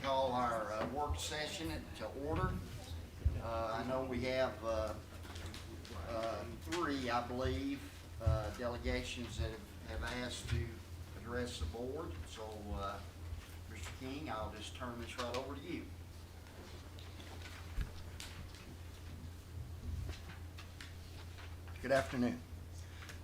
call our work session to order. I know we have three, I believe, delegations that have asked to address the board. So, Mr. King, I'll just turn this right over to you. Good afternoon.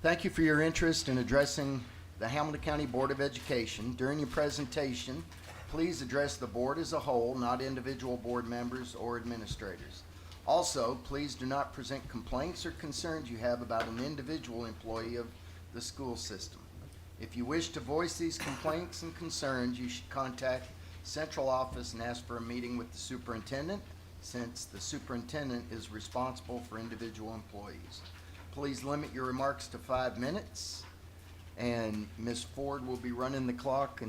Thank you for your interest in addressing the Hamilton County Board of Education. During your presentation, please address the board as a whole, not individual board members or administrators. Also, please do not present complaints or concerns you have about an individual employee of the school system. If you wish to voice these complaints and concerns, you should contact central office and ask for a meeting with the superintendent, since the superintendent is responsible for individual employees. Please limit your remarks to 5 minutes, and Ms. Ford will be running the clock,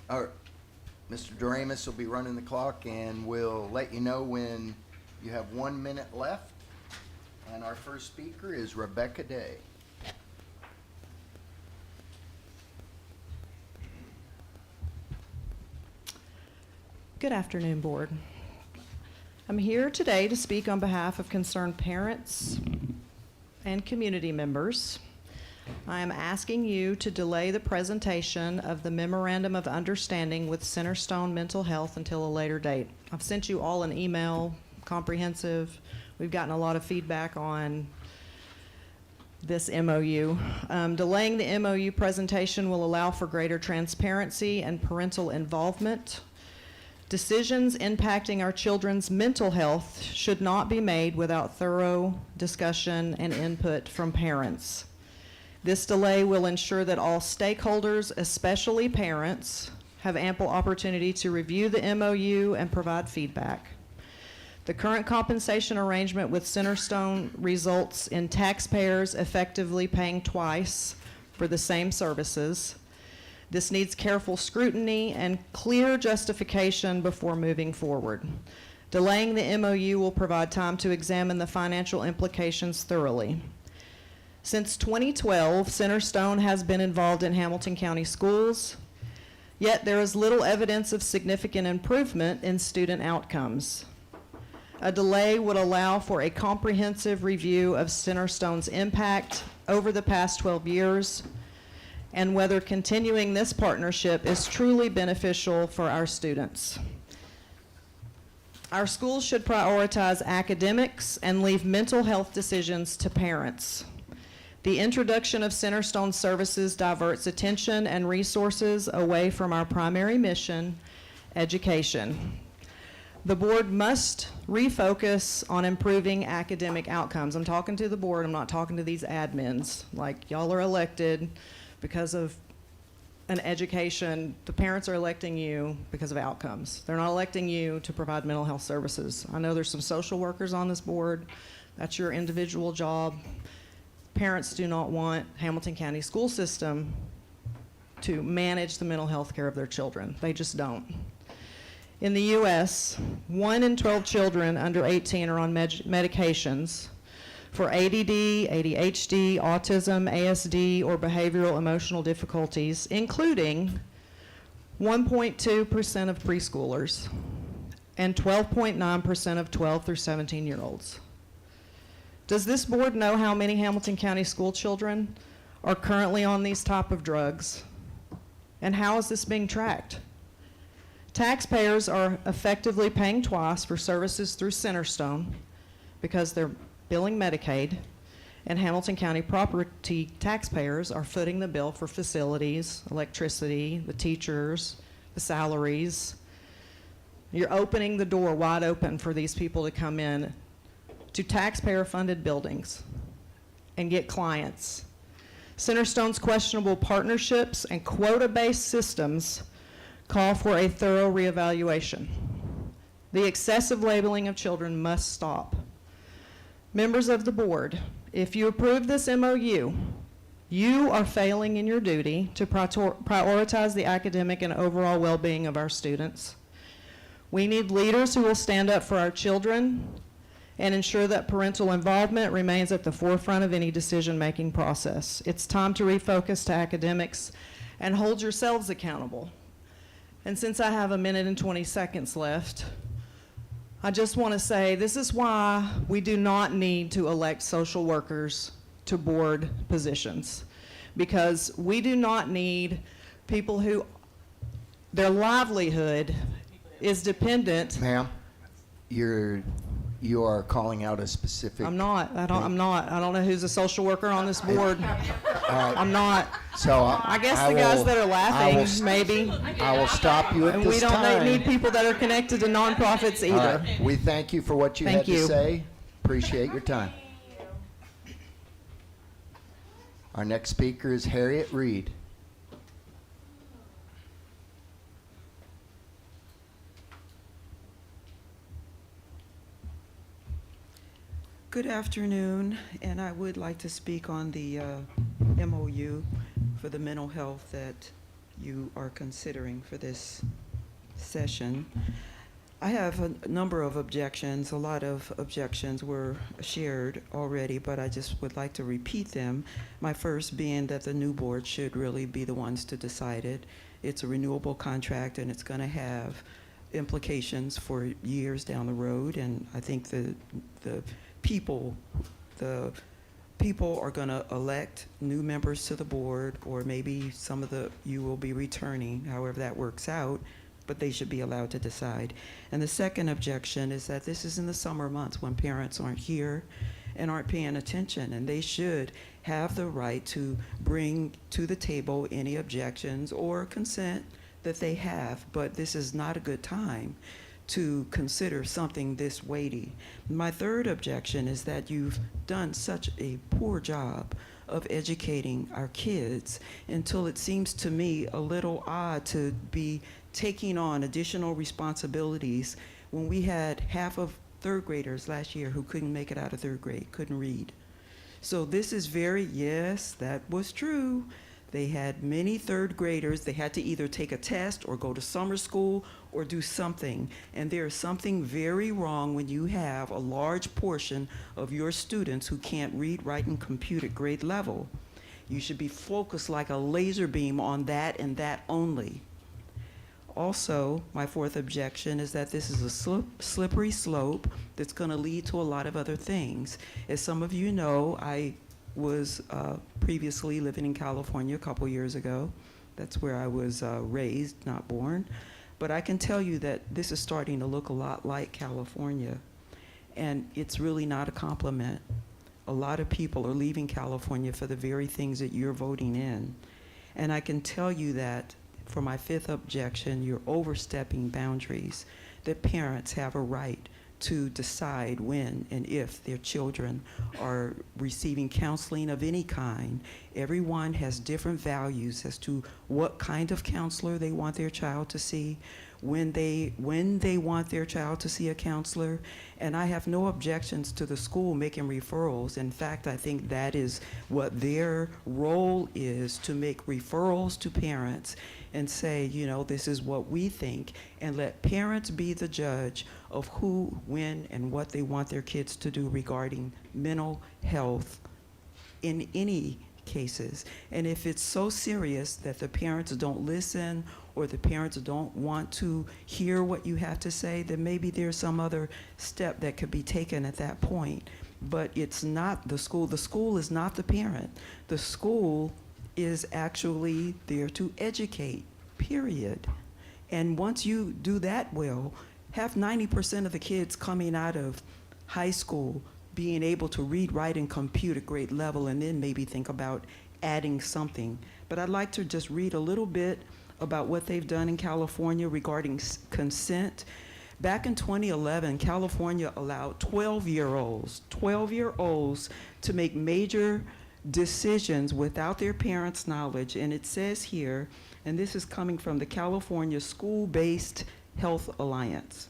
or Mr. Doremus will be running the clock, and we'll let you know when you have 1 minute left. And our first speaker is Rebecca Day. Good afternoon, Board. I'm here today to speak on behalf of concerned parents and community members. I am asking you to delay the presentation of the Memorandum of Understanding with Centerstone Mental Health until a later date. I've sent you all an email, comprehensive. We've gotten a lot of feedback on this MOU. Delaying the MOU presentation will allow for greater transparency and parental involvement. Decisions impacting our children's mental health should not be made without thorough discussion and input from parents. This delay will ensure that all stakeholders, especially parents, have ample opportunity to review the MOU and provide feedback. The current compensation arrangement with Centerstone results in taxpayers effectively paying twice for the same services. This needs careful scrutiny and clear justification before moving forward. Delaying the MOU will provide time to examine the financial implications thoroughly. Since 2012, Centerstone has been involved in Hamilton County schools, yet there is little evidence of significant improvement in student outcomes. A delay would allow for a comprehensive review of Centerstone's impact over the past 12 years, and whether continuing this partnership is truly beneficial for our students. Our schools should prioritize academics and leave mental health decisions to parents. The introduction of Centerstone services diverts attention and resources away from our primary mission, education. The board must refocus on improving academic outcomes. I'm talking to the board, I'm not talking to these admins. Like, y'all are elected because of an education. The parents are electing you because of outcomes. They're not electing you to provide mental health services. I know there's some social workers on this board. That's your individual job. Parents do not want Hamilton County school system to manage the mental health care of their children. They just don't. In the U.S., 1 in 12 children under 18 are on medications for ADD, ADHD, autism, ASD, or behavioral emotional difficulties, including 1.2% of preschoolers and 12.9% of 12 through 17-year-olds. Does this board know how many Hamilton County school children are currently on these type of drugs? And how is this being tracked? Taxpayers are effectively paying twice for services through Centerstone because they're billing Medicaid, and Hamilton County property taxpayers are footing the bill for facilities, electricity, the teachers, the salaries. You're opening the door wide open for these people to come in to taxpayer-funded buildings and get clients. Centerstone's questionable partnerships and quota-based systems call for a thorough reevaluation. The excessive labeling of children must stop. Members of the board, if you approve this MOU, you are failing in your duty to prioritize the academic and overall well-being of our students. We need leaders who will stand up for our children and ensure that parental involvement remains at the forefront of any decision-making process. It's time to refocus to academics and hold yourselves accountable. And since I have 1 minute and 20 seconds left, I just want to say this is why we do not need to elect social workers to board positions, because we do not need people who their livelihood is dependent. Ma'am, you are calling out a specific. I'm not. I don't know who's a social worker on this board. I'm not. So I guess the guys that are laughing, maybe. I will stop you at And this we don't time. need people that are connected to nonprofits All either. right. We thank you for what you had Thank to you. say. Appreciate your time. Our next speaker is Harriet Reed. Good afternoon, and I would like to speak on the MOU for the mental health that you are considering for this session. I have a number of objections. A lot of objections were shared already, but I just would like to repeat them. My first being that the new board should really be the ones to decide it. It's a renewable contract, and it's going to have implications for years down the road, and I think the people are going to elect new members to the board, or maybe some of you will be returning, however that works out, but they should be allowed to decide. And the second objection is that this is in the summer months when parents aren't here and aren't paying attention, and they should have the right to bring to the table any objections or consent that they have, but this is not a good time to consider something this weighty. My third objection is that you've done such a poor job of educating our kids until it seems to me a little odd to be taking on additional responsibilities when we had half of third graders last year who couldn't make it out of third grade, couldn't read. So this is yes, that was true. They had many third graders. They had to either take a test or go to summer school or do something. And there is something very wrong when you have a large portion of your students who can't read, write, and compute at grade level. You should be focused like a laser beam on that and that only. Also, my fourth objection is that this is a slippery slope that's going to lead to a lot of other things. As some of you know, I was previously living in California a couple years ago. That's where I was raised, not born. But I can tell you that this is starting to look a lot like California, and it's really not a compliment. A lot of people are leaving California for the very things that you're voting in. And I can tell you that for my fifth objection, you're overstepping boundaries, that parents have a right to decide when and if their children are receiving counseling of any kind. Everyone has different values as to what kind of counselor they want their child to see, when they want their child to see a counselor. And I have no objections to the school making referrals. In fact, I think that is what their role is, to make referrals to parents and say, you know, this is what we think, and let parents be the judge of who, when, and what they want their kids to do regarding mental health in any cases. And if it's so serious that the parents don't listen, or the parents don't want to hear what you have to say, then maybe there's some other step that could be taken at that point. But it's not the school. The school is not the parent. The school is actually there to educate, period. And once you do that well, have 90% of the kids coming out of high school being able to read, write, and compute at grade level, and then maybe think about adding something. But I'd like to just read a little bit about what they've done in California regarding consent. Back in 2011, California allowed 12-year-olds to make major decisions without their parents' knowledge. And it says here, and this is coming from the California School-Based Health Alliance.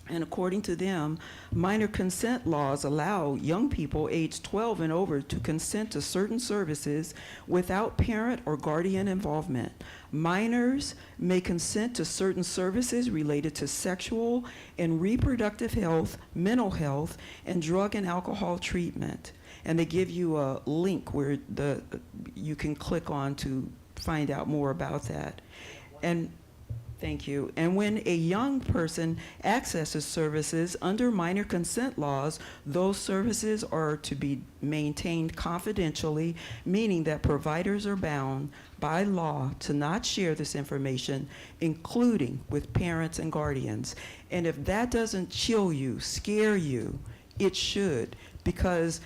And according to them, minor consent laws allow young people aged 12 and over to consent to certain services without parent or guardian involvement. Minors may consent to certain services related to sexual and reproductive health, mental health, and drug and alcohol treatment. And they give you a link where you can click on to find out more about that. And Thank you. And when a young person accesses services under minor consent laws, those services are to be maintained confidentially, meaning that providers are bound by law to not share this information, including with parents and guardians. And if that doesn't chill you, scare you, it should, because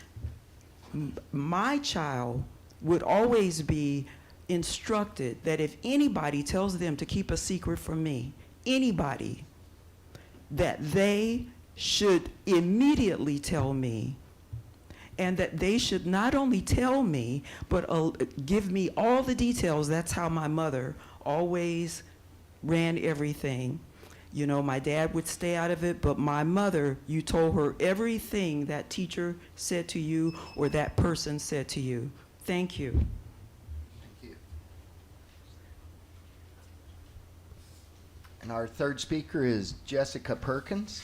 my child would always be instructed that if anybody tells them to keep a secret from me, anybody, that they should immediately tell me, and that they should not only tell me, but give me all the details. That's how my mother always ran everything. You know, my dad would stay out of it, but my mother, you told her everything that teacher said to you or that person said to you. Thank you. Thank you. And our third speaker is Jessica Perkins.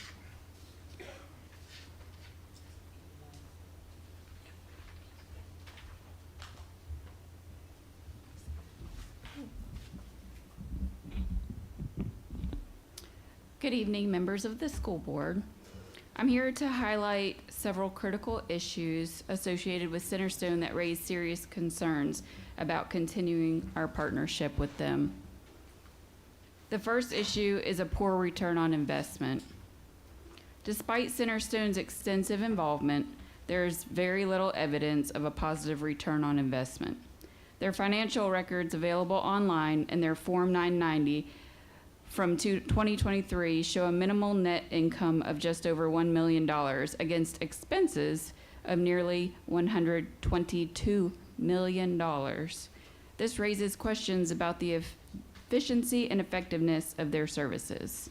Good evening, members of the school board. I'm here to highlight several critical issues associated with Centerstone that raise serious concerns about continuing our partnership with them. The first issue is a poor return on investment. Despite Centerstone's extensive involvement, there's very little evidence of a positive return on investment. Their financial records available online and their Form 990 from 2023 show a minimal net income of just over $1 million against expenses of nearly $122 million. This raises questions about the efficiency and effectiveness of their services.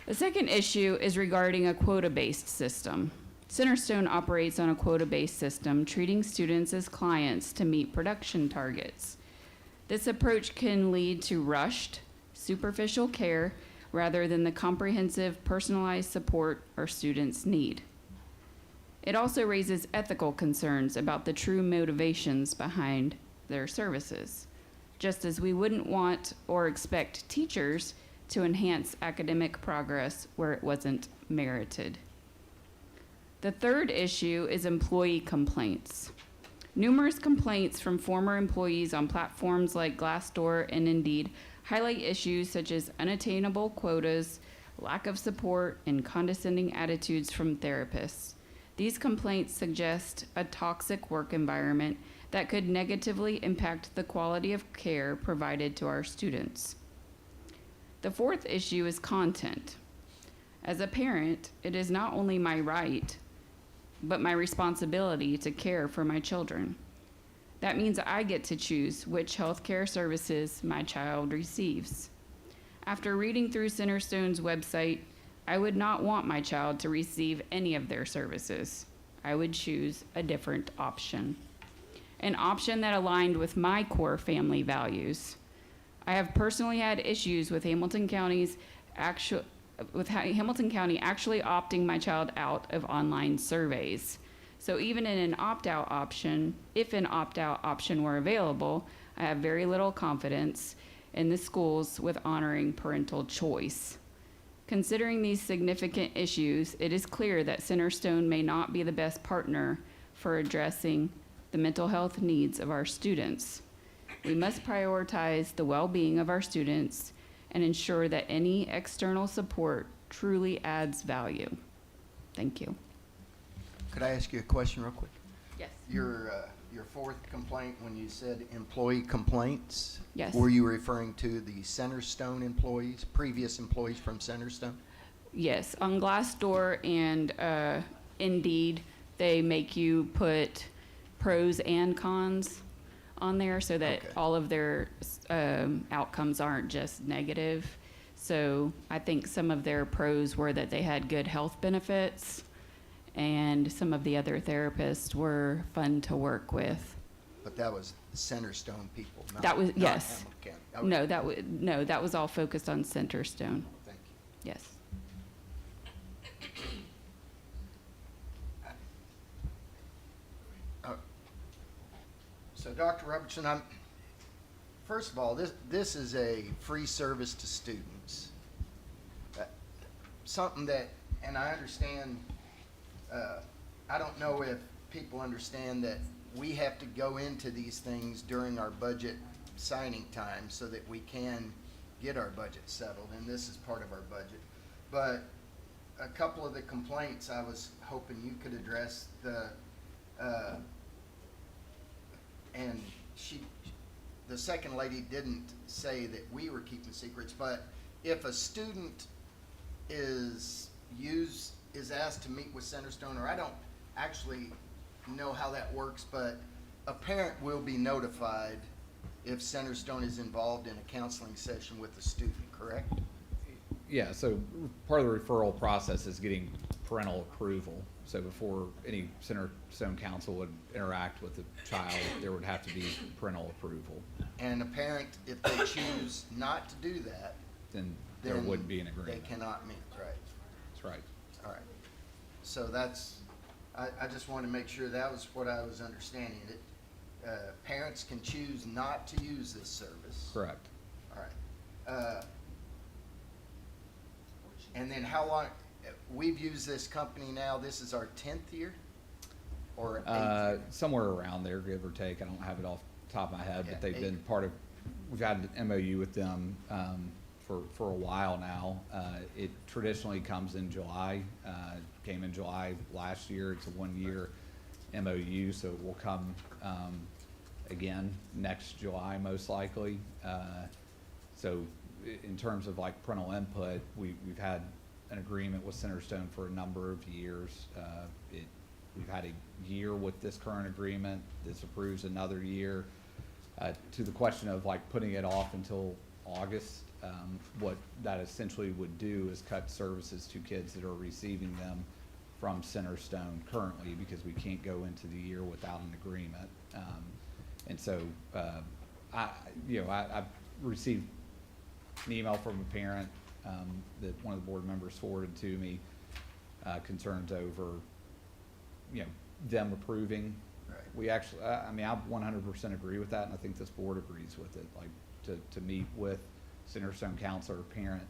The second issue is regarding a quota-based system. Centerstone operates on a quota-based system, treating students as clients to meet production targets. This approach can lead to rushed, superficial care rather than the comprehensive, personalized support our students need. It also raises ethical concerns about the true motivations behind their services, just as we wouldn't want or expect teachers to enhance academic progress where it wasn't merited. The third issue is employee complaints. Numerous complaints from former employees on platforms like Glassdoor and Indeed highlight issues such as unattainable quotas, lack of support, and condescending attitudes from therapists. These complaints suggest a toxic work environment that could negatively impact the quality of care provided to our students. The fourth issue is content. As a parent, it is not only my right, but my responsibility to care for my children. That means I get to choose which healthcare services my child receives. After reading through Centerstone's website, I would not want my child to receive any of their services. I would choose a different option, an option that aligned with my core family values. I have personally had issues with Hamilton County actually opting my child out of online surveys. So even in an opt-out option, if an opt-out option were available, I have very little confidence in the schools with honoring parental choice. Considering these significant issues, it is clear that Centerstone may not be the best partner for addressing the mental health needs of our students. We must prioritize the well-being of our students and ensure that any external support truly adds value. Thank you. Could I ask you a question real quick? Yes. Your fourth complaint, when you said employee complaints? Yes. Were you referring to the Centerstone employees, previous employees from Centerstone? Yes, on Glassdoor and Indeed, they make you put pros and cons on there so that Okay. all of their outcomes aren't just negative. So I think some of their pros were that they had good health benefits, and some of the other therapists were fun to work with. But that was the Centerstone people, not That was- not yes. Hamilton County. Okay. No, that was all focused on Centerstone. Thank you. Yes. So, Dr. Robertson, first of all, this is a free service to students. Something that, and I understand, I don't know if people understand that we have to go into these things during our budget signing time so that we can get our budget settled, and this is part of our budget. But a couple of the complaints I was hoping you could address, and the second lady didn't say that we were keeping secrets, but if a student is asked to meet with Centerstone, or I don't actually know how that works, but a parent will be notified if Centerstone is involved in a counseling session with the student, correct? Yeah, so part of the referral process is getting parental approval. So before any Centerstone counsel would interact with the child, there would have to be parental approval. And a parent, if they choose not to do that, Then there would be an agreement. they cannot meet, right? That's right. All right. So I just wanted to make sure that was what I was understanding. That parents can choose not to use this service. Correct. All right. And then how long, we've used this company now, this is our 10th year? Or 8th year? Somewhere around there, give or take. I don't have it off the top of my head, Yeah, but they've been part of, we've had an MOU with them for a while now. It traditionally comes in July, came in July last year. It's a 1-year MOU, so it will come again next July most likely. So in terms of like parental input, we've had an agreement with Centerstone for a number of years. We've had a year with this current agreement. This approves another year. To the question of like putting it off until August, what that essentially would do is cut services to kids that are receiving them from Centerstone currently, because we can't go into the year without an agreement. And so I received an email from a parent that one of the board members forwarded to me, concerns over them approving. Right. We actually, I 100% agree with that, and I think this board agrees with it. Like to meet with Centerstone counselor, parent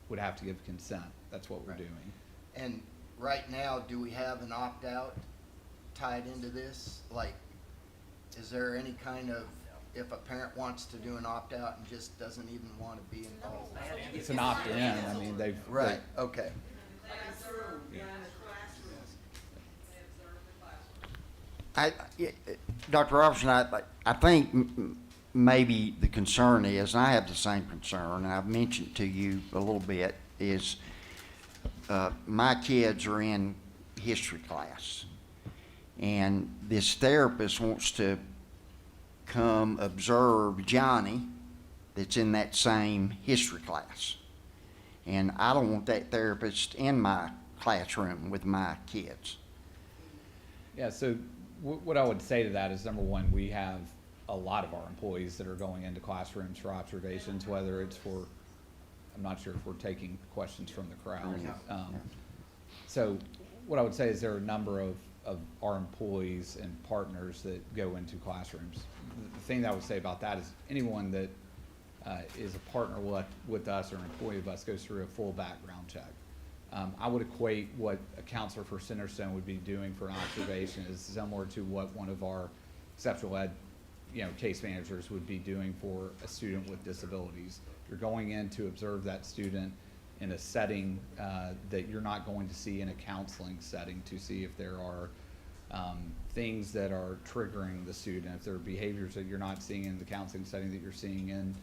would have to give consent. That's what we're Right. doing. And right now, do we have an opt-out tied into this? Like, is there any kind of, if a parent wants to do an opt-out and just doesn't even want to be involved? It's an opt-in. I mean, they've Right, okay. Dr. Robertson, I think maybe the concern is, and I have the same concern, and I've mentioned to you a little bit, is my kids are in history class, and this therapist wants to come observe Johnny that's in that same history class. And I don't want that therapist in my classroom with my kids. Yeah, so what I would say to that is, number one, we have a lot of our employees that are going into classrooms for observations, whether it's for, I'm not sure if we're taking questions from the crowd. So what I would say is there are a number of our employees and partners that go into classrooms. The thing that I would say about that is anyone that is a partner with us or an employee of us goes through a full background check. I would equate what a counselor for Centerstone would be doing for an observation is similar to what one of our exceptional ed, case managers would be doing for a student with disabilities. You're going in to observe that student in a setting that you're not going to see in a counseling setting, to see if there are things that are triggering the student, if there are behaviors that you're not seeing in the counseling setting that you're seeing in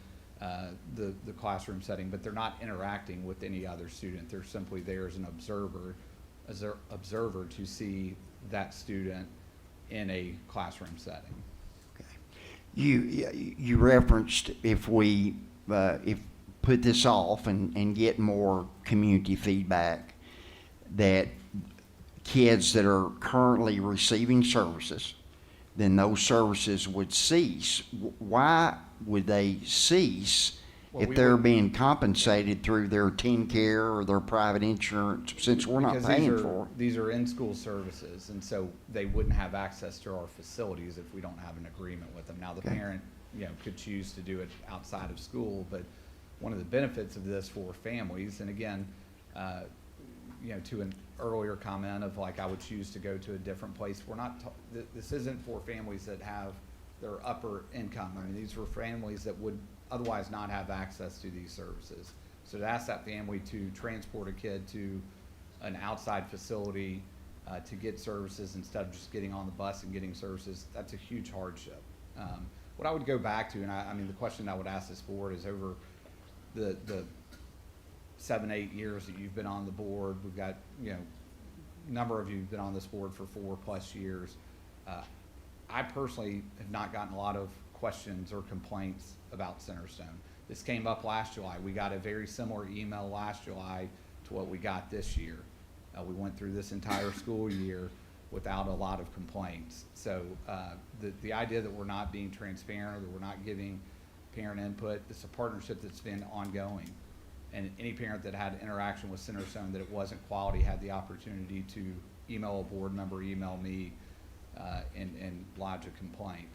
the classroom setting, but they're not interacting with any other student. They're simply there as an observer to see that student in a classroom setting. Okay. You referenced if we put this off and get more community feedback, that kids that are currently receiving services, then those services would cease. Why would they cease Well, if we they're would- being compensated through their teen care or their private insurance, since we're not Because paying for it. these are in-school services, and so they wouldn't have access to our facilities if we don't have an agreement with them. Now, the Okay. parent, could choose to do it outside of school, but one of the benefits of this for families, and again, to an earlier comment of like, I would choose to go to a different place. We're not, this isn't for families that have their upper income. I mean, these were families that would otherwise not have access to these services. So to ask that family to transport a kid to an outside facility to get services instead of just getting on the bus and getting services, that's a huge hardship. What I would go back to, and I mean, the question I would ask this board is over the 7-8 years that you've been on the board, we've got, a number of you have been on this board for 4+ years. I personally have not gotten a lot of questions or complaints about Centerstone. This came up last July. We got a very similar email last July to what we got this year. We went through this entire school year without a lot of complaints. So the idea that we're not being transparent or that we're not giving parent input, it's a partnership that's been ongoing. And any parent that had interaction with Centerstone that it wasn't quality had the opportunity to email a board member, email me, and lodge a complaint.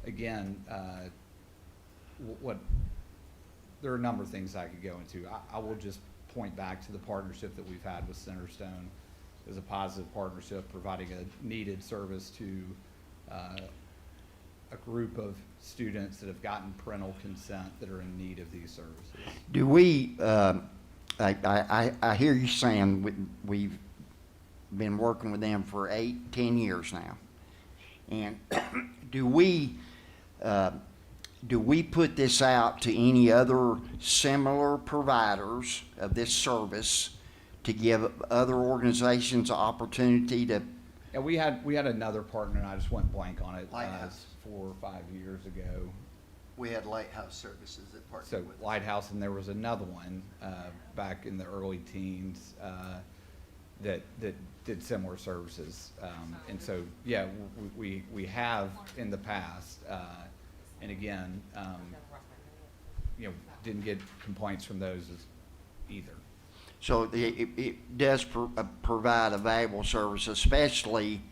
There are a number of things I could go into. I will just point back to the partnership that we've had with Centerstone. It was a positive partnership, providing a needed service to a group of students that have gotten parental consent that are in need of these services. Do we, I hear you saying we've been working with them for 8-10 years now. And do we put this out to any other similar providers of this service to give other organizations an opportunity to? Yeah, we had another partner, and I just went blank on it, Lighthouse. 4 or 5 years ago. We had Lighthouse Services that So partnered with us. Lighthouse, and there was another one back in the early teens that did similar services. And so, yeah, we have in the past, and again, didn't get complaints from those either. So it does provide a valuable service, especially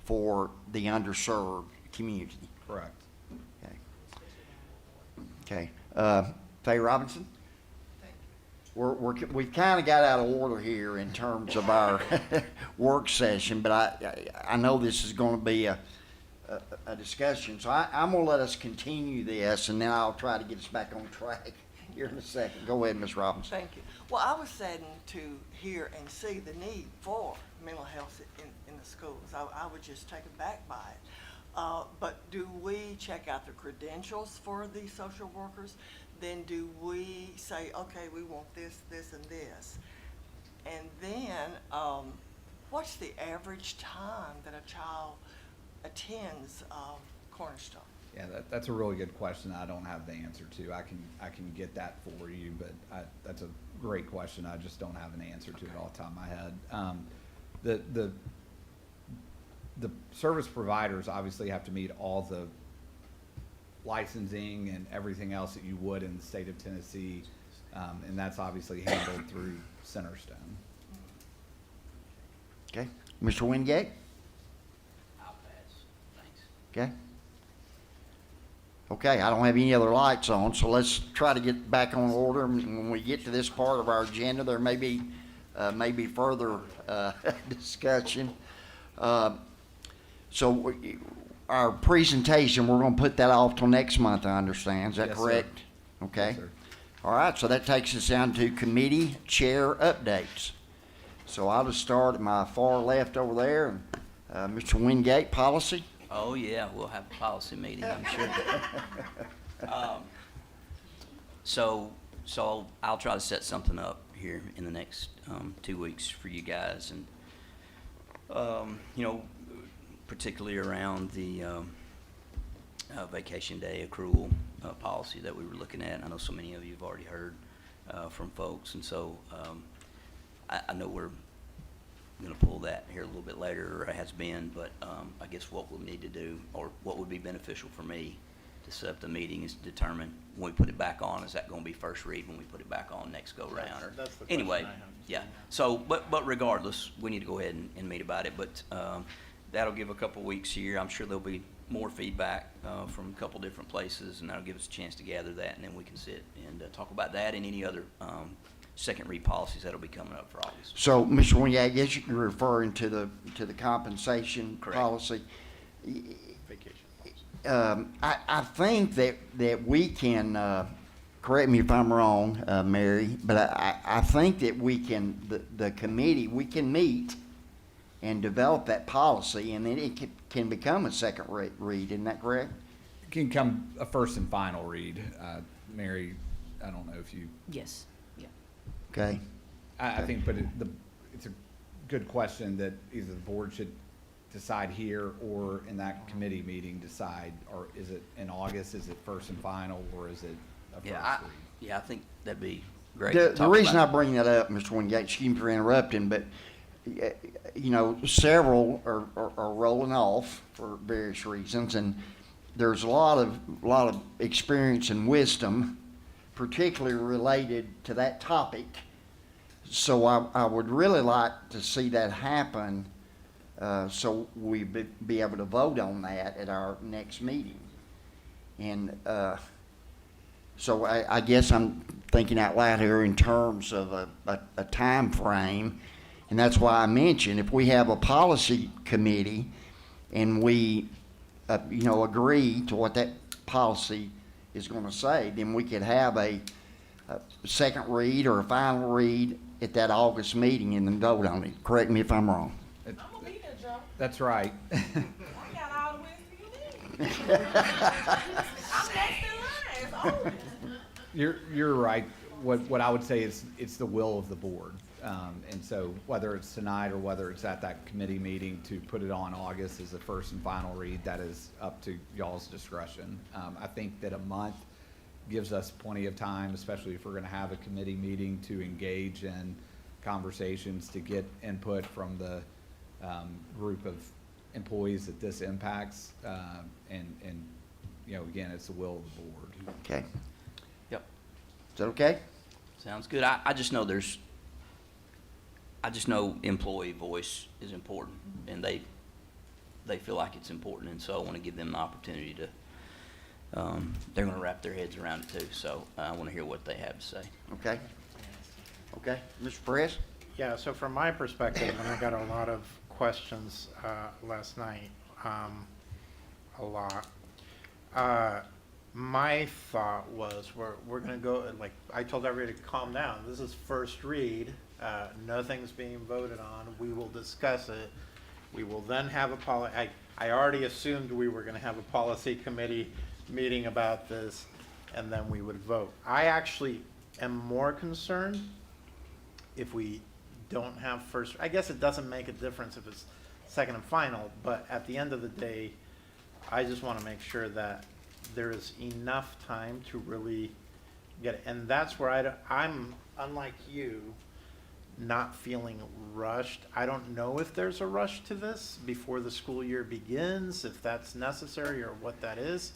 for the underserved community. Correct. Okay. Faye Robinson? We've kind of got out of order here in terms of our work session, but I know this is going to be a discussion. So I'm going to let us continue this, and then I'll try to get us back on track here in a second. Go ahead, Ms. Robinson. Thank you. Well, I was saddened to hear and see the need for mental health in the schools. I was just taken back by it. But do we check out the credentials for these social workers? Then do we say, okay, we want this, this, and this? And then, what's the average time that a child attends Cornerstone? Yeah, that's a really good question. I don't have the answer to. I can get that for you, but that's a great question. I just don't have an answer to it off the top of my head. The service providers obviously have to meet all the licensing and everything else that you would in the state of Tennessee, and that's obviously handled through Centerstone. Okay. Mr. Wingate? I'll pass, thanks. Okay. Okay, I don't have any other lights on, so let's try to get back on order. When we get to this part of our agenda, there may be further discussion. So our presentation, we're going to put that off till next month, I understand. Is that Yes, sir. correct? Okay. Yes, sir. All right, so that takes us down to committee chair updates. So I'll just start at my far left over there, and Mr. Wingate, policy. Oh, yeah, we'll have a policy meeting, I'm sure. So I'll try to set something up here in the next 2 weeks for you guys, and particularly around the vacation day accrual policy that we were looking at. I know so many of you have already heard from folks, and so I know we're going to pull that here a little bit later, or it has been, but I guess what we'll need to do, or what would be beneficial for me, to set up the meeting is to determine when we put it back on, is that gonna be first read when we put it back on next go round? Or That's the question anyway, I have. yeah. So, but regardless, we need to go ahead and meet about it, but, that'll give a couple weeks here. I'm sure there'll be more feedback, from a couple different places, and that'll give us a chance to gather that, and then we can sit and, talk about that and any other, second read policies that'll be coming up for August. So, Mr. Winnie, I guess you're referring to the compensation Correct. policy. Vacation policy. I think that we can, correct me if I'm wrong, Mary, but I think that we can, the committee, we can meet and develop that policy, and then it can become a second read, isn't that correct? It can come a first and final read. Mary, I don't know if you, Yes, yeah. Okay, I think, but it's a good question that either the board should decide here or in that committee meeting decide, or is it in August, is it first and final, or is it a first Yeah, read? I think that'd be great to the talk reason I about. bring that up, Mr. Wingate, excuse me for interrupting, but, you know, several are rolling off for various reasons, and there's a lot of experience and wisdom, particularly related to that topic. So I would really like to see that happen, so we be able to vote on that at our next meeting. And so I guess I'm thinking out loud here in terms of a time frame, and that's why I mentioned if we have a policy committee and we, you know, agree to what that policy is going to say, then we could have a second read or a final read at that August meeting and then vote on it. Correct me if I'm wrong. I'm gonna be there, Joe. That's right. I got all the wisdom you need. I'm next in line. It's over. You're right. What I would say is it's the will of the board. And so whether it's tonight or whether it's at that committee meeting to put it on August as the first and final read, that is up to y'all's discretion. I think that a month gives us plenty of time, especially if we're gonna have a committee meeting, to engage in conversations, to get input from the group of employees that this impacts. And you know, again, it's the will of the board. Okay. Yep. Is that okay? Sounds good. I just know I just know employee voice is important, and they feel like it's important, and so I want to give them the opportunity to, they're going to wrap their heads around it too, so I want to hear what they have to say. Okay. Okay. Mr. Perez? Yeah, so from my perspective, and I got a lot of questions last night, a lot. My thought was we're gonna go, like, I told everybody to calm down. This is first read. Nothing's being voted on. We will discuss it. We will then have I already assumed we were gonna have a policy committee meeting about this, and then we would vote. I actually am more concerned if we don't have first, I guess it doesn't make a difference if it's second and final, but at the end of the day, I just want to make sure that there is enough time to really get it. And that's where I'm, unlike you, not feeling rushed. I don't know if there's a rush to this before the school year begins, if that's necessary or what that is.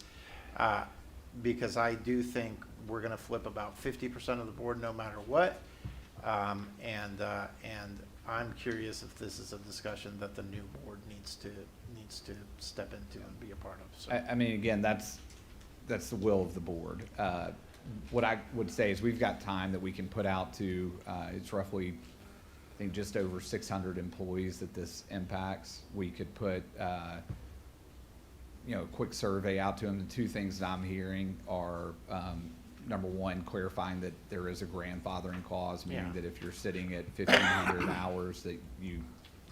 Because I do think we're going to flip about 50% of the board no matter what. And I'm curious if this is a discussion that the new board needs to step into and be a part of. So. I mean, again, that's the will of the board. What I would say is we've got time that we can put out to, it's roughly, I think, just over 600 employees that this impacts. We could put, you know, a quick survey out to them. The two things that I'm hearing are, number one, clarifying that there is a grandfathering clause, meaning that if you're sitting at 1,500 hours, that you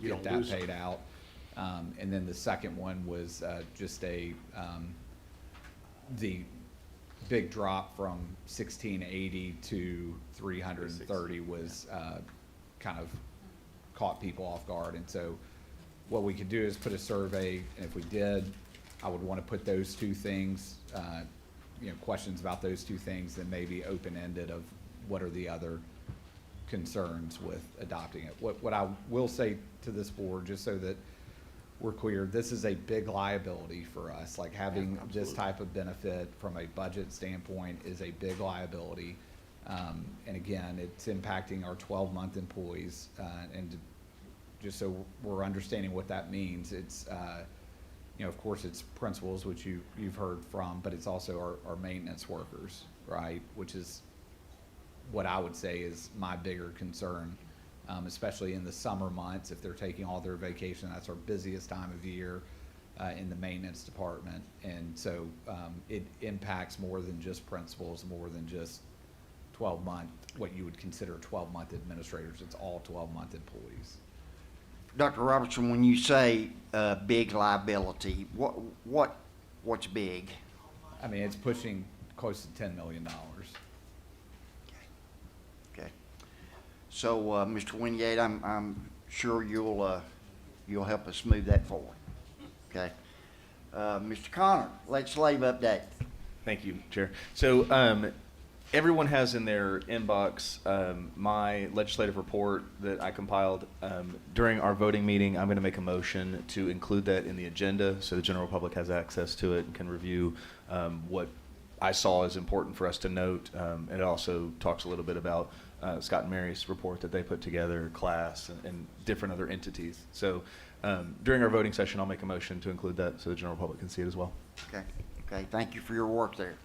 get don't that lose it. paid out. And then the second one was just the big drop from 1,680 to 330 was kind of caught people off guard. And so what we could do is put a survey, and if we did, I would want to put those two things, you know, questions about those two things, then maybe open-ended of what are the other concerns with adopting it. What I will say to this board, just so that we're clear, this is a big liability for us. Like having this type of benefit from a budget standpoint is a big liability. And again, it's impacting our 12-month employees. And just so we're understanding what that means, it's, you know, of course it's principals, which you've heard from, but it's also our maintenance workers, right? Which is what I would say is my bigger concern, especially in the summer months. If they're taking all their vacation, that's our busiest time of year in the maintenance department. And so it impacts more than just principals, more than just 12-month, what you would consider 12-month administrators. It's all 12-month employees. Dr. Robertson, when you say big liability, what's big? I mean, it's pushing close to $10 million. Okay. So, Mr. Wingate, I'm sure you'll help us move that forward. Okay. Mr. Connor, legislative update. Thank you, Chair. So everyone has in their inbox my legislative report that I compiled. During our voting meeting, I'm going to make a motion to include that in the agenda so the general public has access to it and can review what I saw as important for us to note. It also talks a little bit about Scott and Mary's report that they put together, class, and different other entities. So during our voting session, I'll make a motion to include that so the general public can see it as well. Okay. Okay. Thank you for your work there.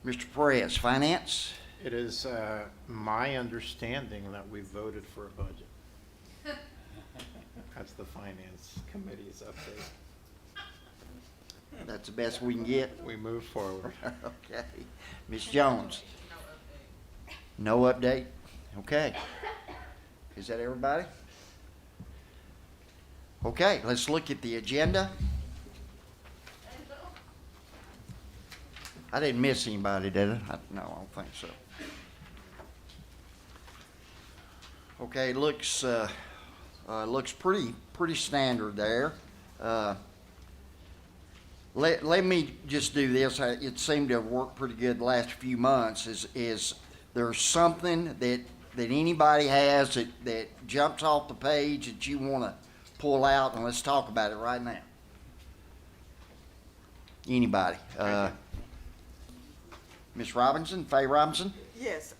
Mr. Perez, Finance. It is my understanding that we voted for a budget. That's the Finance Committee's update. That's the best we can get. We move forward. Okay. Ms. Jones. No update? Okay. Is that everybody? Okay, let's look at the agenda. I didn't miss anybody, did I? No, I don't think so. Okay, looks pretty standard there. Let me just do this. It seemed to have worked pretty good the last few months. Is there something that anybody has that jumps off the page that you want to pull out, and let's talk about it right now? Anybody? Ms. Robinson, Faye Robinson? Yes,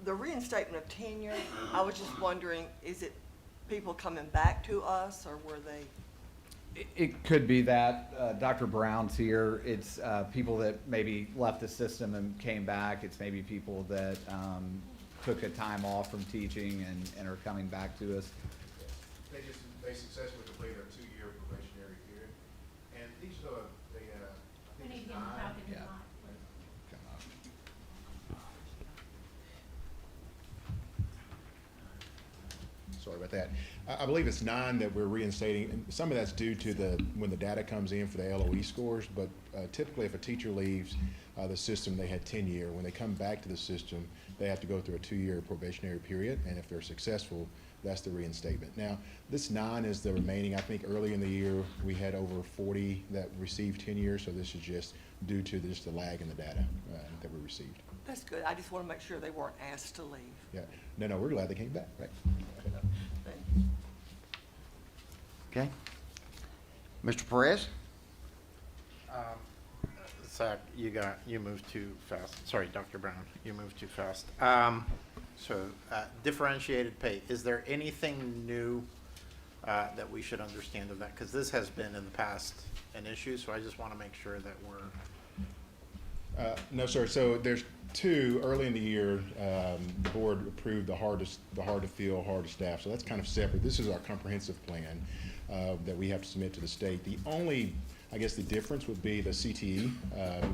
the reinstatement of tenure, I was just wondering, is it people coming back to us, or were they? It could be that. Dr. Brown's here. It's people that maybe left the system and came back. It's maybe people that took a time off from teaching and are coming back to us. They successfully completed a 2-year probationary period, and each of I think it's 9. Yeah. Sorry about that. I believe it's 9 that we're reinstating, and some of that's due to when the data comes in for the LOE scores, but typically if a teacher leaves the system, they had 10-year. When they come back to the system, they have to go through a 2-year probationary period, and if they're successful, that's the reinstatement. Now, this 9 is the remaining. I think early in the year, we had over 40 that received 10 years, so this is just due to just the lag in the data that we received. That's good. I just want to make sure they weren't asked to leave. Yeah. No, we're glad they came back. Right. Thank you. Okay. Mr. Perez? Zach, you moved too fast. Sorry, Dr. Brown, you moved too fast. Differentiated pay, is there anything new that we should understand of that? Because this has been in the past an issue, so I just want to make sure that we're. No, sir. So there's 2 early in the year. The board approved the hard to fill, hard to staff. So that's kind of separate. This is our comprehensive plan that we have to submit to the state. The only, I guess, the difference would be the CTE.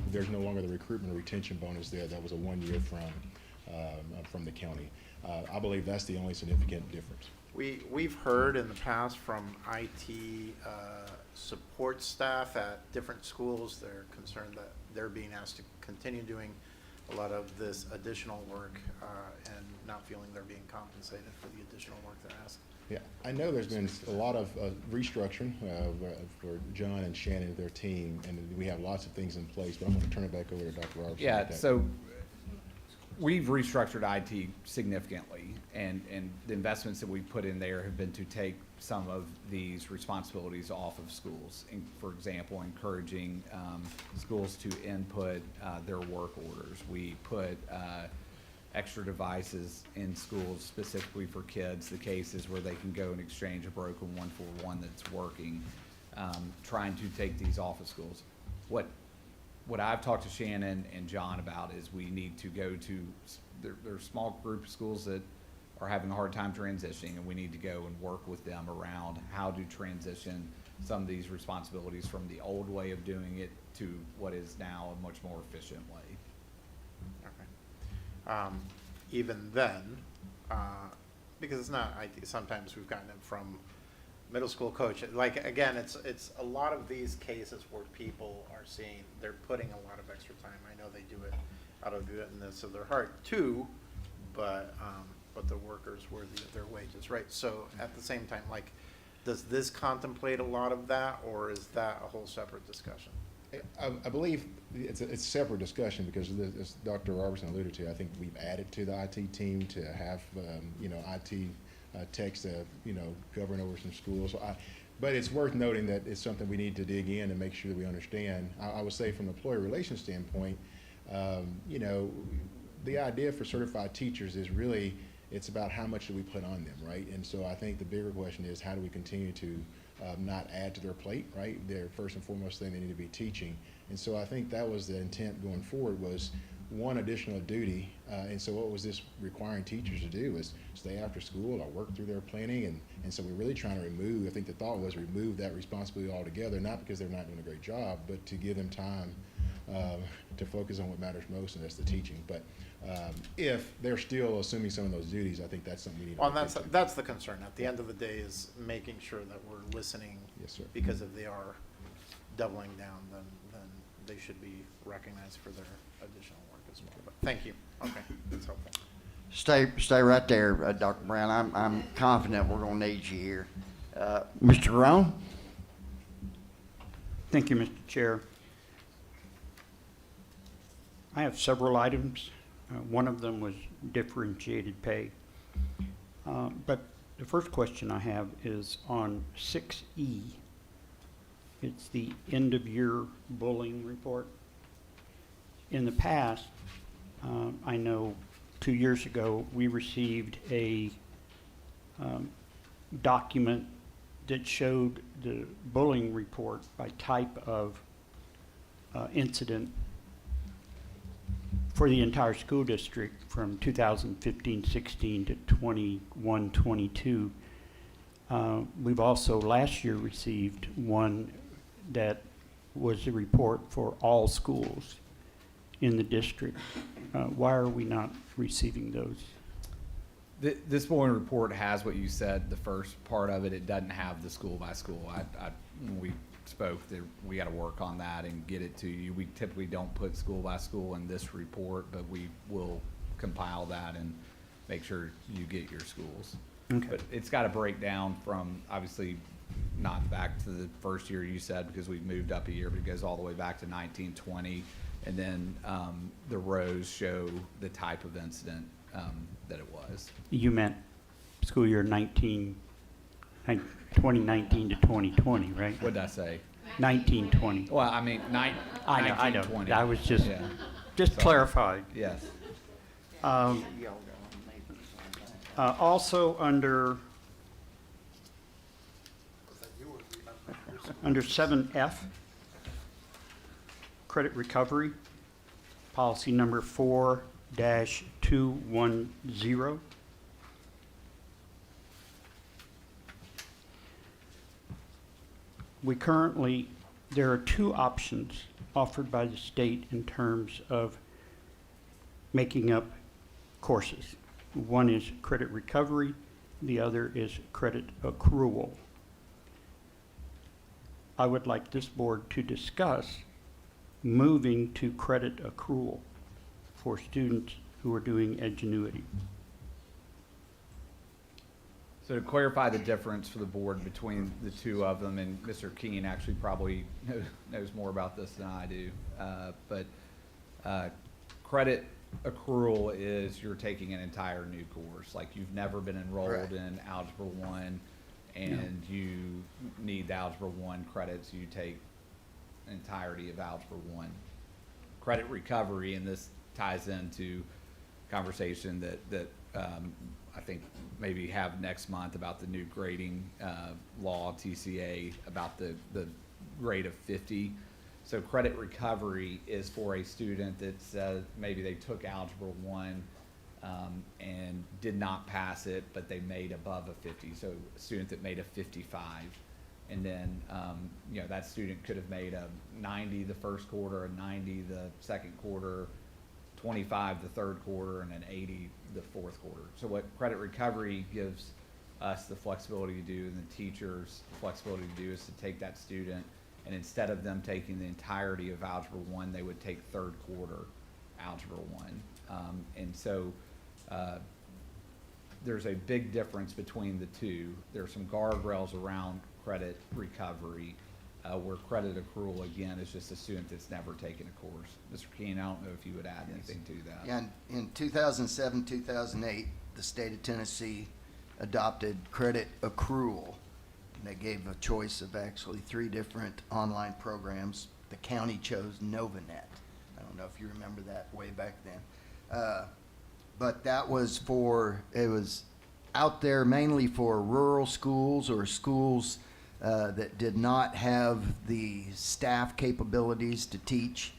There's no longer the recruitment or retention bonus there. That was a 1 year from the county. I believe that's the only significant difference. We've heard in the past from IT support staff at different schools, they're concerned that they're being asked to continue doing a lot of this additional work and not feeling they're being compensated for the additional work they're asked. Yeah, I know there's been a lot of restructuring for John and Shannon and their team, and we have lots of things in place, but I'm going to turn it back over to Dr. Robertson. Yeah, so we've restructured IT significantly, and the investments that we've put in there have been to take some of these responsibilities off of schools. For example, encouraging schools to input their work orders. We put extra devices in schools specifically for kids, the cases where they can go and exchange a broken one for one that's working, trying to take these off of schools. What I've talked to Shannon and John about is we need to go to, there's a small group of schools that are having a hard time transitioning, and we need to go and work with them around how to transition some of these responsibilities from the old way of doing it to what is now a much more efficient way. Even then, because it's not, sometimes we've gotten it from middle school coaches. Like, again, it's a lot of these cases where people are seeing, they're putting a lot of extra time. I know they do it out of the goodness of their heart too, but the workers worthy of their wages, right? So at the same time, like, does this contemplate a lot of that, or is that a whole separate discussion? I believe it's a separate discussion because as Dr. Robertson alluded to, I think we've added to the IT team to have, IT techs to, govern over some schools. So but it's worth noting that it's something we need to dig in and make sure that we understand. I would say from an employee relations standpoint, the idea for certified teachers is really, it's about how much do we put on them, right? And so I think the bigger question is, how do we continue to not add to their plate, right? Their first and foremost thing they need to be teaching. And so I think that was the intent going forward, was one additional duty. And so what was this requiring teachers to do was stay after school or work through their planning. And so we're really trying to remove, I think the thought was remove that responsibility altogether, not because they're not doing a great job, but to give them time to focus on what matters most, and that's the teaching. But if they're still assuming some of those duties, I think that's something we need to Well, look into. that's the concern. At the end of the day is making sure that we're listening. Yes, sir. Because if they are doubling down, then they should be recognized for their additional work as well. But thank you. Okay, that's helpful. Stay right there, Dr. Brown. I'm confident we're gonna need you here. Mr. Roan? Thank you, Mr. Chair. I have several items. One of them was differentiated pay. But the first question I have is on 6E. It's the end-of-year bullying report. In the past, I know 2 years ago, we received a document that showed the bullying report by type of incident for the entire school district from 2015-16 to 21-22. We've also last year received one that was a report for all schools in the district. Why are we not receiving those? This bullying report has what you said, the first part of it. It doesn't have the school by school. When we spoke that we got to work on that and get it to you. We typically don't put school by school in this report, but we will compile that and make sure you get your schools. Okay. But it's got to break down from, obviously, not back to the first year you said, because we've moved up a year, but it goes all the way back to 1920. And then the rows show the type of incident that it was. You meant school year 2019 to 2020, right? What did I say? 1920. Well, I mean, I know. 1920. I was just Yeah. just Sorry. clarified. Yes. Also under 7F, credit recovery, policy number 4-210. There are two options offered by the state in terms of making up courses. One is credit recovery, the other is credit accrual. I would like this board to discuss moving to credit accrual for students who are doing Edgenuity. So to clarify the difference for the board between the two of them, and Mr. Keene actually probably knows more about this than I do, but credit accrual is you're taking an entire new course, like you've never been enrolled Right. in Algebra 1, and you need the Algebra 1 credits, you take entirety of Algebra 1. Credit recovery, and this ties into conversation that I think maybe have next month about the new grading law, TCA, about the grade of 50. So credit recovery is for a student that says maybe they took Algebra 1 and did not pass it, but they made above a 50. So a student that made a 55. And then, you know, that student could have made a 90 the first quarter, a 90 the second quarter, 25 the third quarter, and an 80 the fourth quarter. So what credit recovery gives us the flexibility to do, and the teachers the flexibility to do, is to take that student, and instead of them taking the entirety of Algebra 1, they would take third quarter Algebra 1. And so there's a big difference between the two. There are some guardrails around credit recovery, where credit accrual, again, is just a student that's never taken a course. Mr. Keen, I don't know if you would add anything to that. Yeah, in 2007, 2008, the state of Tennessee adopted credit accrual. And they gave a choice of actually 3 different online programs. The county chose Novanet. I don't know if you remember that way back then. But that was it was out there mainly for rural schools or schools that did not have the staff capabilities to teach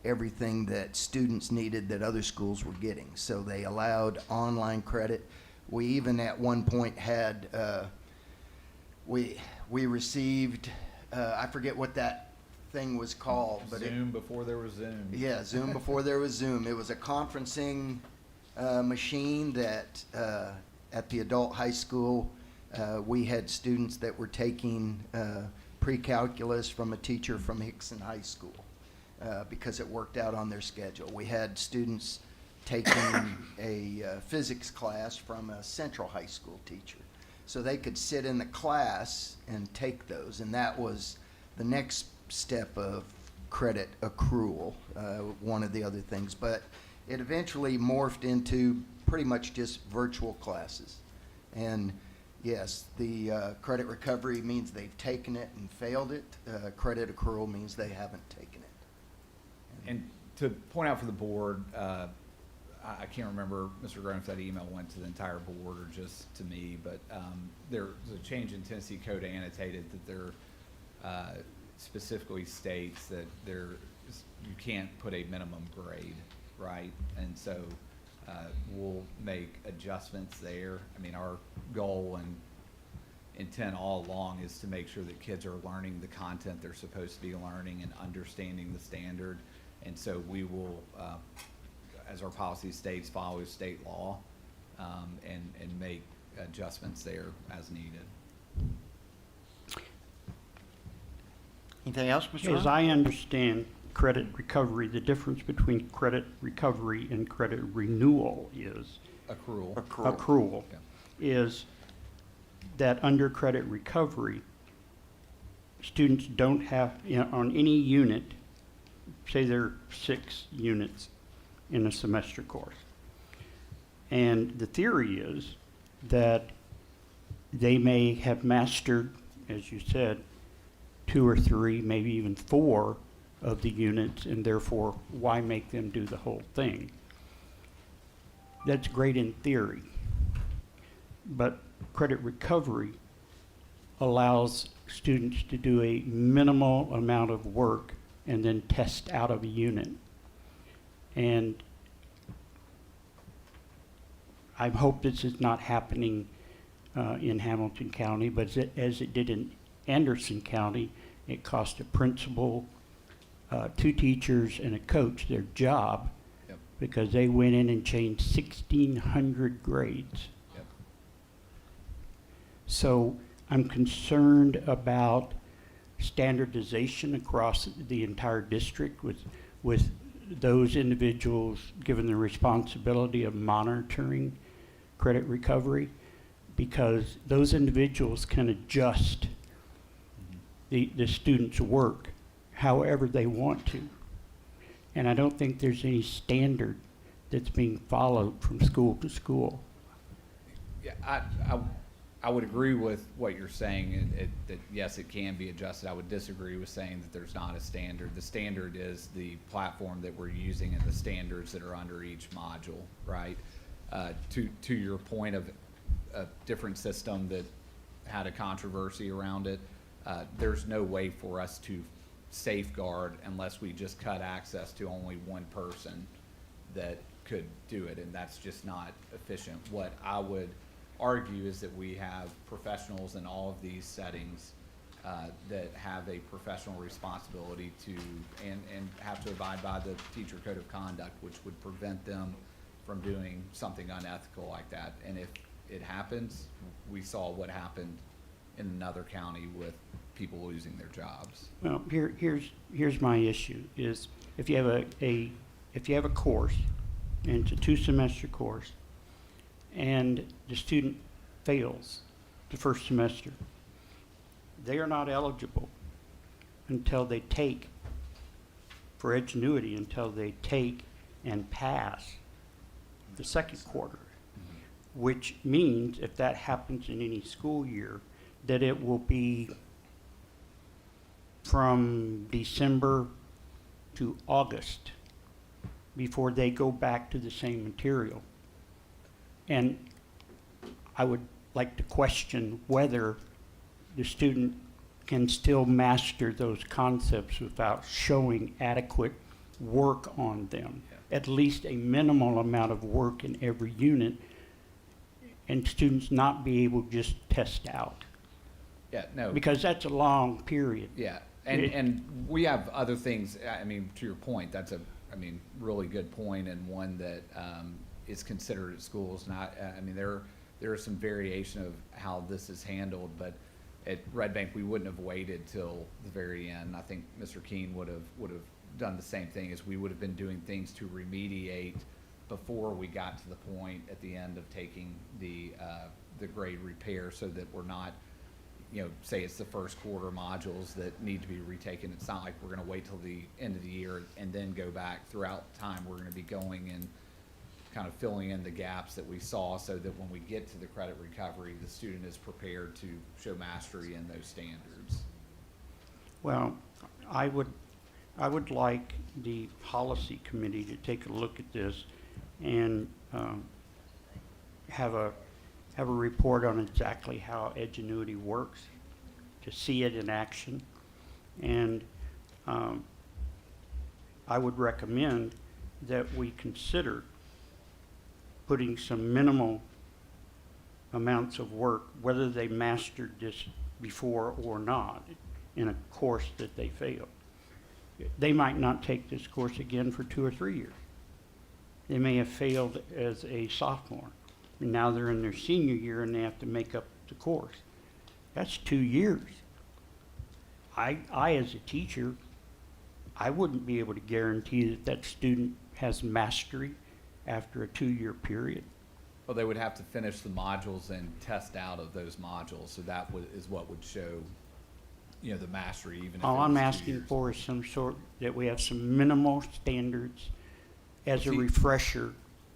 everything that students needed that other schools were getting. So they allowed online credit. We even at one point had, we received, I forget what that thing was called, but Zoom before there was Zoom. yeah, Zoom before there was Zoom. It was a conferencing machine that at the adult high school, we had students that were taking pre-calculus from a teacher from Hickson High School because it worked out on their schedule. We had students taking a physics class from a Central High School teacher. So they could sit in the class and take those, and that was the next step of credit accrual, one of the other things. But it eventually morphed into pretty much just virtual classes. And yes, the credit recovery means they've taken it and failed it. Credit accrual means they haven't taken it. And to point out for the board, I can't remember, Mr. Graham, if that email went to the entire board or just to me, but there's a change in Tennessee Code annotated that there specifically states that you can't put a minimum grade, right? And so we'll make adjustments there. I mean, our goal and intent all along is to make sure that kids are learning the content they're supposed to be learning and understanding the standard. And so we will, as our policy states, follow state law and make adjustments there as needed. Anything else, Mr. As Ryan? I understand credit recovery, the difference between credit recovery and credit renewal is accrual Okay. is that under credit recovery, students don't have, on any unit, say there are 6 units in a semester course. And the theory is that they may have mastered, as you said, 2 or 3, maybe even 4 of the units, and therefore, why make them do the whole thing? That's great in theory. But credit recovery allows students to do a minimal amount of work and then test out of a unit. And I hope this is not happening in Hamilton County, but as it did in Anderson County, it cost a principal, 2 teachers, and a coach their job. Yep. Because they went in and changed 1,600 grades. Yep. So I'm concerned about standardization across the entire district with those individuals given the responsibility of monitoring credit recovery, because those individuals can adjust the students' work however they want to. And I don't think there's any standard that's being followed from school to school. Yeah, I would agree with what you're saying, that yes, it can be adjusted. I would disagree with saying that there's not a standard. The standard is the platform that we're using and the standards that are under each module, right? To your point of a different system that had a controversy around it, there's no way for us to safeguard unless we just cut access to only one person that could do it, and that's just not efficient. What I would argue is that we have professionals in all of these settings that have a professional responsibility to and have to abide by the teacher code of conduct, which would prevent them from doing something unethical like that. And if it happens, we saw what happened in another county with people losing their jobs. Well, here's my issue is if you have a course, and it's a 2-semester course, and the student fails the first semester, they are not eligible until they take, for Edgenuity, until they take and pass the second quarter, which means if that happens in any school year, that it will be from December to August before they go back to the same material. And I would like to question whether the student can still master those concepts without showing adequate work on them. At least a minimal amount of work in every unit, and students not be able to just test out. Yeah, no. Because that's a long period. Yeah, and we have other things. I mean, to your point, that's a really good point, and one that is considered at schools. I mean, there is some variation of how this is handled, but at Red Bank we wouldn't have waited till the very end. I think Mr. Keene would have done the same thing, as we would have been doing things to remediate before we got to the point at the end of taking the grade repair, so that we're not, say it's the first quarter modules that need to be retaken. It's not like we're going to wait till the end of the year and then go back. Throughout time, we're going to be going and kind of filling in the gaps that we saw, so that when we get to the credit recovery, the student is prepared to show mastery in those standards. Well, I would like the policy committee to take a look at this and have a report on exactly how Edgenuity works, to see it in action. And I would recommend that we consider putting some minimal amounts of work, whether they mastered this before or not, in a course that they failed. They might not take this course again for 2 or 3 years. They may have failed as a sophomore, and now they're in their senior year and they have to make up the course. That's 2 years. I as a teacher, I wouldn't be able to guarantee that that student has mastery after a 2-year period. Well, they would have to finish the modules and test out of those modules, so that is what would show, the mastery, even if All it was I'm 2 asking years. for is some sort, that we have some minimal standards as a See- refresher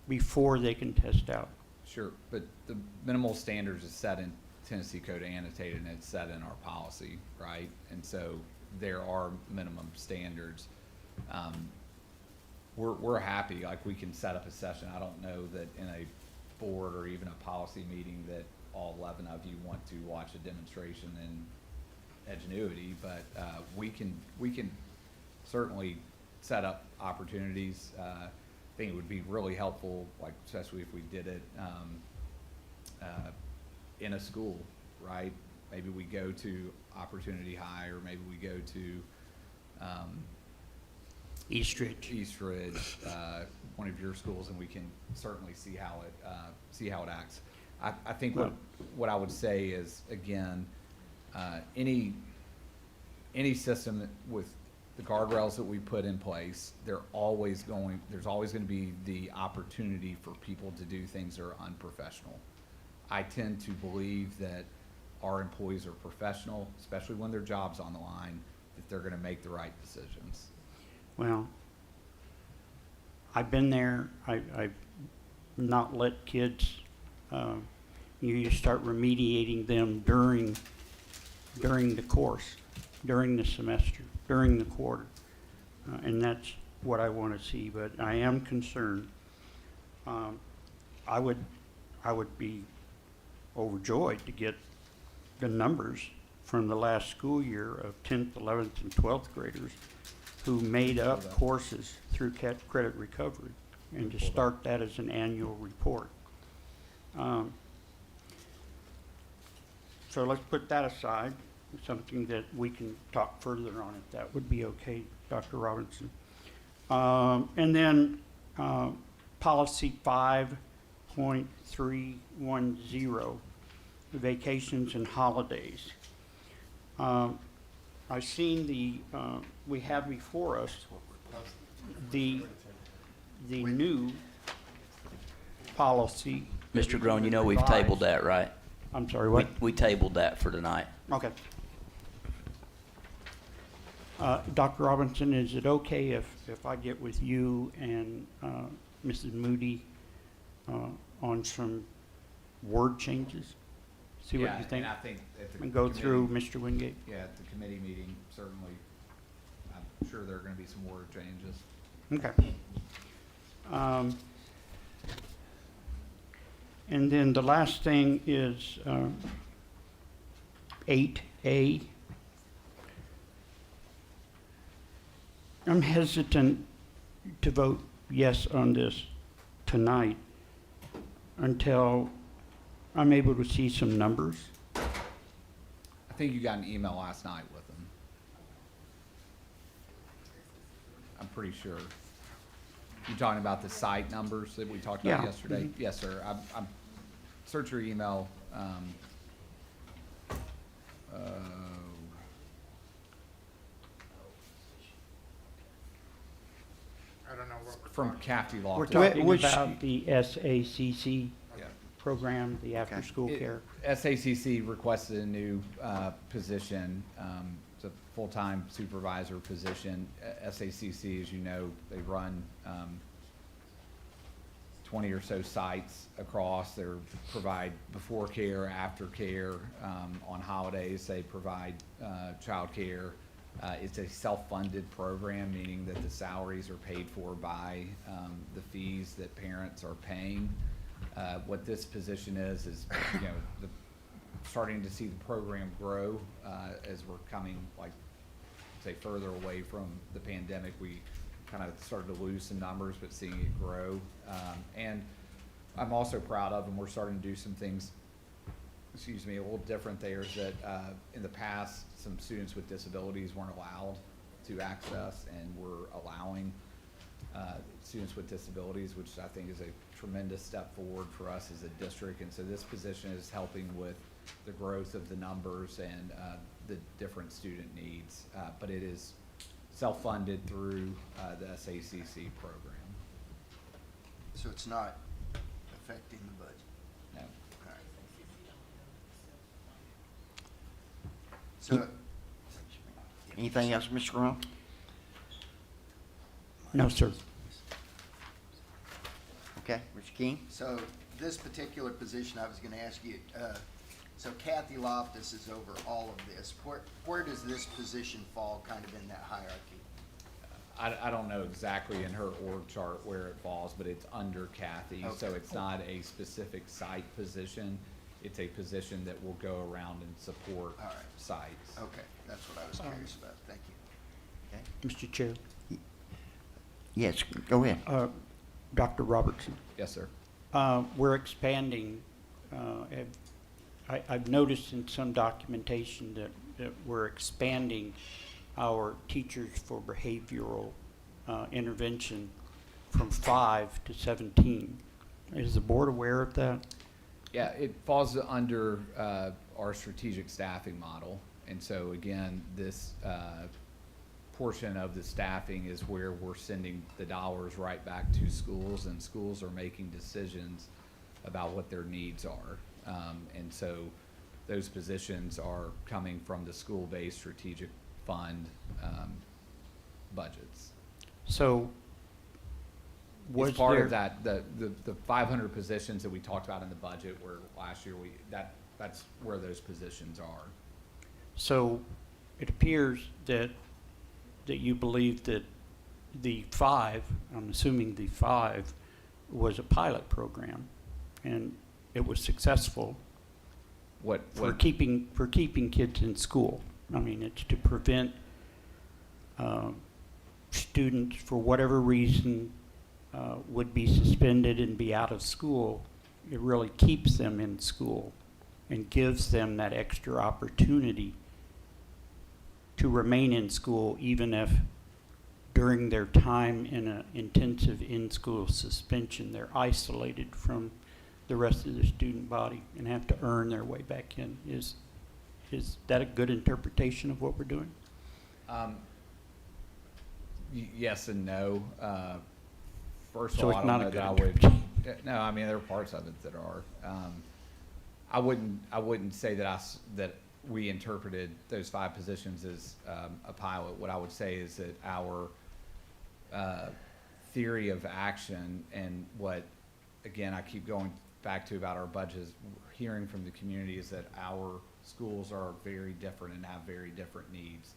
before they can test out. Sure, but the minimal standards is set in Tennessee Code Annotated, and it's set in our policy, right? And so there are minimum standards. We're happy, like, we can set up a session. I don't know that in a board or even a policy meeting that all 11 of you want to watch a demonstration in Edgenuity, but we can certainly set up opportunities. I think it would be really helpful, like, especially if we did it in a school, right? Maybe we go to Opportunity High, or maybe we go to Eastridge. one of your schools, and we can certainly see how it acts. I think Well- what I would say is, again, any system with the guardrails that we put in place, there's always going to be the opportunity for people to do things that are unprofessional. I tend to believe that our employees are professional, especially when their job's on the line, that they're going to make the right decisions. Well, I've been there. I've not let kids, you start remediating them during the course, during the semester, during the quarter. And that's what I want to see, but I am concerned. I would be overjoyed to get the numbers from the last school year of 10th, 11th, and 12th graders who made up courses through credit recovery, and to start that as an annual report. So let's put that aside, something that we can talk further on, if that would be okay, Dr. Robinson. And then policy 5.310, vacations and holidays. I've seen we have before us the new policy. Mr. Groen, you know we've tabled that, right? I'm sorry, what? We tabled that for tonight. Okay. Dr. Robinson, is it okay if I get with you and Mrs. Moody on some word changes? See what you think? And I think at the And go committee- through Mr. Wingate? Yeah, at the committee meeting, certainly, I'm sure there are gonna be some word changes. Okay. And then the last thing is 8A. I'm hesitant to vote yes on this tonight until I'm able to see some numbers. I think you got an email last night with them. I'm pretty sure. You talking about the site numbers that we talked about Yeah. yesterday? Mhm. Yes, sir. I'm search your email. I don't know what we're From talking Kathy We're Loftus. talking Which- about the SACC Yeah. program, the after-school It- care. SACC requested a new position. It's a full-time supervisor position. SACC, as you know, they run 20 or so sites across. They provide before care, after care. On holidays, they provide childcare. It's a self-funded program, meaning that the salaries are paid for by the fees that parents are paying. What this position is, you know, starting to see the program grow as we're coming, like, say, further away from the pandemic. We kind of started to lose some numbers, but seeing it grow. And I'm also proud of, and we're starting to do some things, excuse me, a little different there, is that in the past, some students with disabilities weren't allowed to access, and we're allowing students with disabilities, which I think is a tremendous step forward for us as a district. And so this position is helping with the growth of the numbers and the different student needs. But it is self-funded through the SACC program. So it's not affecting the budget? No. All right. So, Anything else, Mr. Graham? No, sir. Okay, Mr. King? so this particular position, I was gonna ask you, so Kathy Loftus is over all of this. Where does this position fall kind of in that hierarchy? I don't know exactly in her org chart where it falls, but it's under Kathy. So Okay. it's not a specific site position. It's a position that will go around and support All right. sites. Okay, that's what I was curious about. Thank you. Mr. Chair, Yes, go ahead. Dr. Robertson. Yes, sir. We're expanding. I've noticed in some documentation that we're expanding our teachers for behavioral intervention from 5 to 17. Is the board aware of that? Yeah, it falls under our strategic staffing model. And so again, this portion of the staffing is where we're sending the dollars right back to schools, and schools are making decisions about what their needs are. And so those positions are coming from the school-based strategic fund budgets. So Was It's part there- of that, the 500 positions that we talked about in the budget where last year that's where those positions are. So it appears that you believe that the 5, I'm assuming the 5, was a pilot program, and it was successful for keeping kids in school. I mean, it's to prevent students, for whatever reason, would be suspended and be out of school. It really keeps them in school and gives them that extra opportunity to remain in school, even if during their time in an intensive in-school suspension, they're isolated from the rest of the student body and have to earn their way back in. Is that a good interpretation of what we're doing? Yes and no. First of So all, it's I don't not a know that I good would. No, I mean there are parts of it that are. I wouldn't say that we interpreted those 5 positions as a pilot. What I would say is that our theory of action and what, again, I keep going back to about our budgets, hearing from the community is that our schools are very different and have very different needs.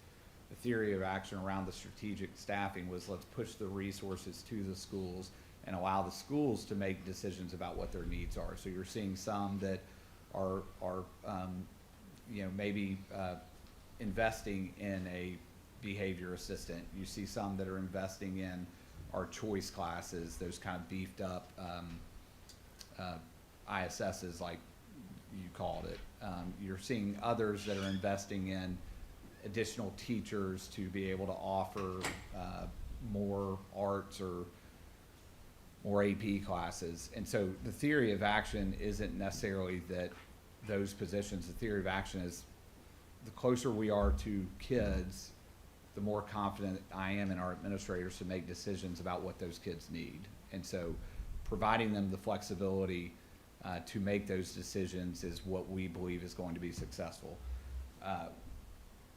The theory of action around the strategic staffing was let's push the resources to the schools and allow the schools to make decisions about what their needs are. So you're seeing some that are maybe investing in a behavior assistant. You see some that are investing in our choice classes, those kind of beefed up ISSs like you called it. You're seeing others that are investing in additional teachers to be able to offer more arts or more AP classes. And so the theory of action isn't necessarily that those positions. The theory of action is the closer we are to kids, the more confident I am in our administrators to make decisions about what those kids need. And so providing them the flexibility to make those decisions is what we believe is going to be successful.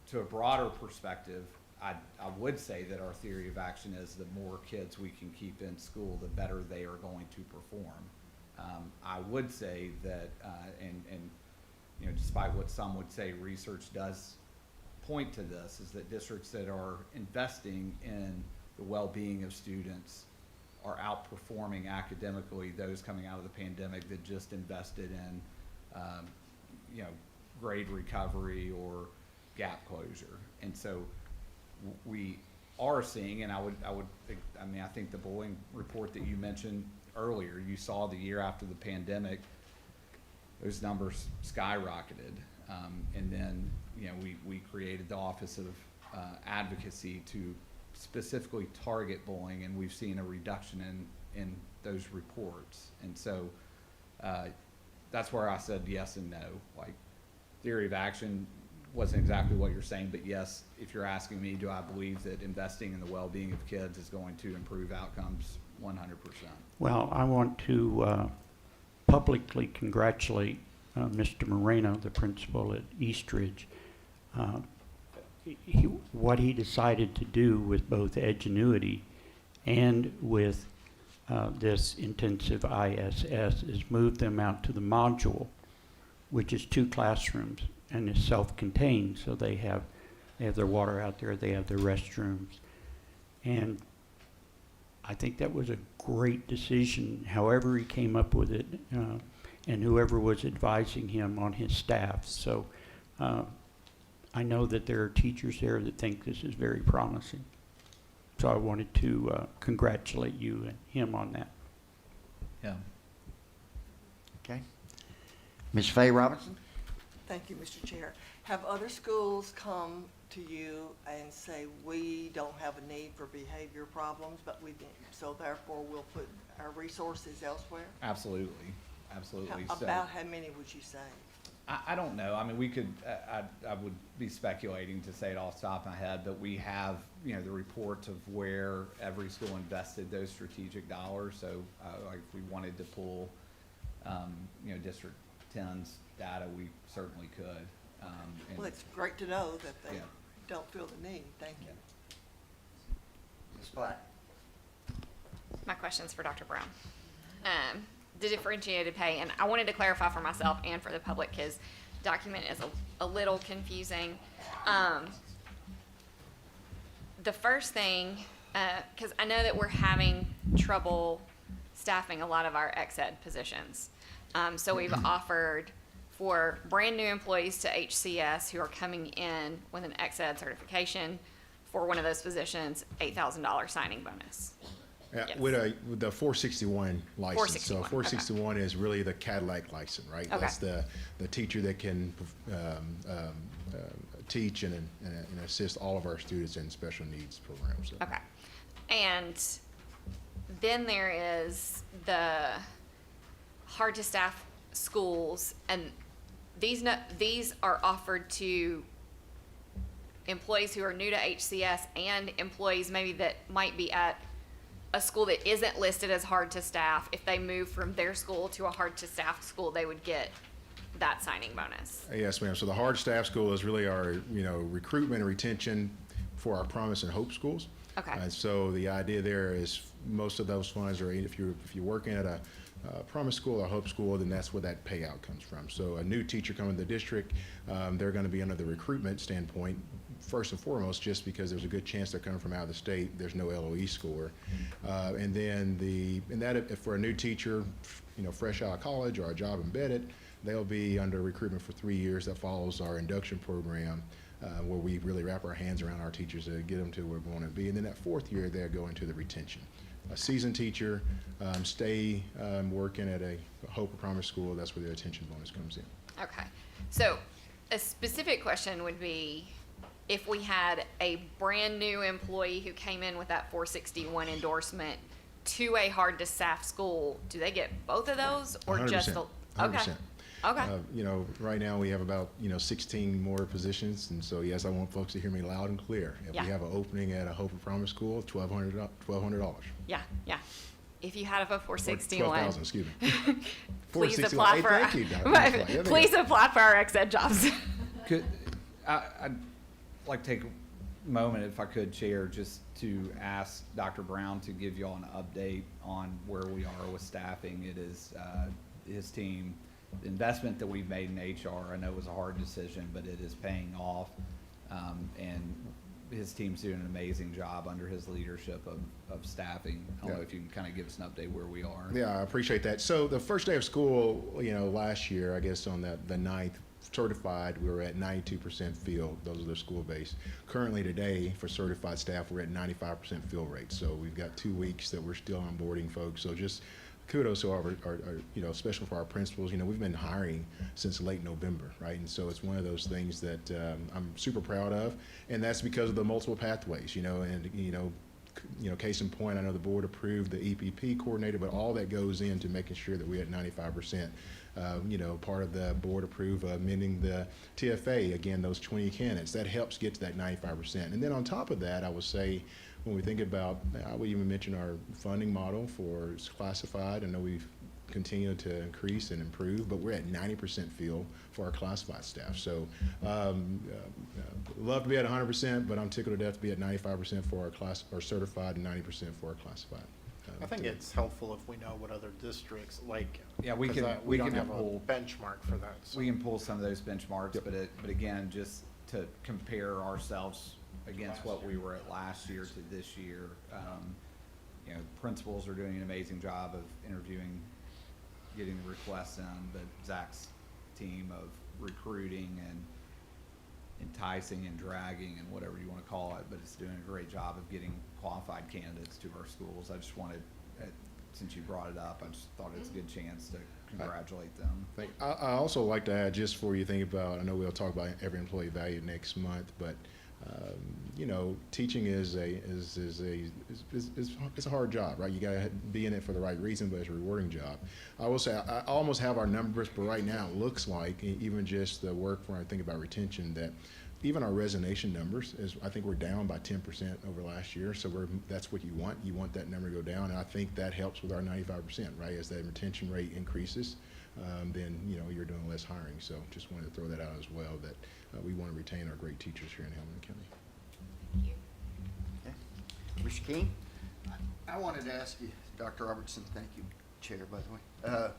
To a broader perspective, I would say that our theory of action is the more kids we can keep in school, the better they are going to perform. I would say that, despite what some would say, research does point to this, is that districts that are investing in the well-being of students are outperforming academically those coming out of the pandemic that just invested in, grade recovery or gap closure. And so we are seeing, and I think the bullying report that you mentioned earlier, you saw the year after the pandemic, those numbers skyrocketed. And then, we created the Office of Advocacy to specifically target bullying, and we've seen a reduction in those reports. And so that's where I said yes and no. Like, theory of action wasn't exactly what you're saying, but yes, if you're asking me, do I believe that investing in the well-being of kids is going to improve outcomes? 100%. Well, I want to publicly congratulate Mr. Moreno, the principal at Eastridge. What he decided to do with both Edgenuity and with this intensive ISS is move them out to the module, which is 2 classrooms and is self-contained. So they have their water out there, they have their restrooms. And I think that was a great decision, however he came up with it, and whoever was advising him on his staff. So I know that there are teachers there that think this is very promising. So I wanted to congratulate you and him on that. Yeah. Okay. Ms. Faye Robinson? Thank you, Mr. Chair. Have other schools come to you and say, we don't have a need for behavior problems, but so therefore we'll put our resources elsewhere? Absolutely. About how many would you say? I don't know. I mean, we could, I would be speculating to say it off the top of my head, but we have, the reports of where every school invested those strategic dollars. So like if we wanted to pull, District 10's data, we certainly could. Well, it's great to know that they Yeah. don't feel the need. Thank you. Ms. Black? My question's for Dr. Brown. The differentiated pay, and I wanted to clarify for myself and for the public, because document is a little confusing. The first thing, because I know that we're having trouble staffing a lot of our ex-ed positions. So we've offered for brand new employees to HCS who are coming in with an ex-ed certification for one of those positions, $8,000 signing bonus. Yes. With the 461 license. 461, So 461 is really the Cadillac license, right? Okay. That's the teacher that can teach and assist all of our students in special needs programs. So. Okay. And then there is the hard to staff schools, and these are offered to employees who are new to HCS and employees maybe that might be at a school that isn't listed as hard to staff. If they move from their school to a hard to staff school, they would get that signing bonus. Yes, ma'am. So the hard staff school is really our, recruitment and retention for our Promise and Hope schools. Okay. And so the idea there is most of those funds are, if you're working at a Promise school or Hope school, then that's where that payout comes from. So a new teacher coming to the district, they're going to be under the recruitment standpoint, first and foremost, just because there's a good chance they're coming from out of the state. There's no LOE score. And then if for a new teacher, fresh out of college or a job embedded, they'll be under recruitment for 3 years. That follows our induction program, where we really wrap our hands around our teachers to get them to where we want to be. And then that 4th year, they'll go into the retention. A seasoned teacher, stay working at a Hope or Promise school, that's where the retention bonus comes in. Okay. So a specific question would be, if we had a brand new employee who came in with that 461 endorsement to a hard to staff school, do they get both of those or 100%, just the? 100%. Okay. Okay. Right now we have about 16 more positions, and so yes, I want folks to hear me loud and clear. If Yeah. we have an opening at a Hope and Promise school, $1,200. Yeah. If you had a Or 12,061, 12,000, excuse me. please 461. apply Hey, for. thank you, Dr. There you Please go. apply for our ex-ed jobs. I'd like to take a moment, if I could, Chair, just to ask Dr. Brown to give you all an update on where we are with staffing. It is his team. The investment that we've made in HR, I know it was a hard decision, but it is paying off. And his team's doing an amazing job under his leadership of staffing. I don't know if you can kind of give us an update where we are. Yeah, I appreciate that. So the first day of school, last year, I guess on the 9th, certified, we were at 92% field. Those are the school base. Currently today, for certified staff, we're at 95% fill rate. So we've got 2 weeks that we're still onboarding folks. So just kudos to our especially for our principals. We've been hiring since late November, right? And so it's one of those things that I'm super proud of, and that's because of the multiple pathways, case in point, I know the board approved the EPP coordinator, but all that goes into making sure that we're at 95%. Part of the board approved amending the TFA, again, those 20 candidates, that helps get to that 95%. And then on top of that, I would say, when we think about, I would even mention our funding model for classified. I know we've continued to increase and improve, but we're at 90% fill for our classified staff. So love to be at 100%, but I'm tickled to death to be at 95% for our certified and 90% for our classified. I think it's helpful if we know what other districts like. Yeah, we 'cause can we don't can have a pull benchmark for that. So. We can pull some of those benchmarks, but again, just to compare ourselves against what we were at last year to this year, principals are doing an amazing job of interviewing, getting the requests in, but Zach's team of recruiting and enticing and dragging and whatever you want to call it, but it's doing a great job of getting qualified candidates to our schools. I just wanted, since you brought it up, I just thought it's a good chance to congratulate them. I also like to add, just for you think about, I know we'll talk about every employee value next month, but teaching is it's a hard job, right? You gotta be in it for the right reason, but it's a rewarding job. I will say I almost have our numbers, but right now it looks like, even just the work when I think about retention, that even our resignation numbers I think we're down by 10% over last year. So that's what you want. You want that number to go down, and I think that helps with our 95%, right? As that retention rate increases, then you're doing less hiring. So just wanted to throw that out as well, that we want to retain our great teachers here in Hamilton County. Thank you. Okay. Mr. King? I wanted to ask you, Dr. Robertson, thank you, Chair, by the way.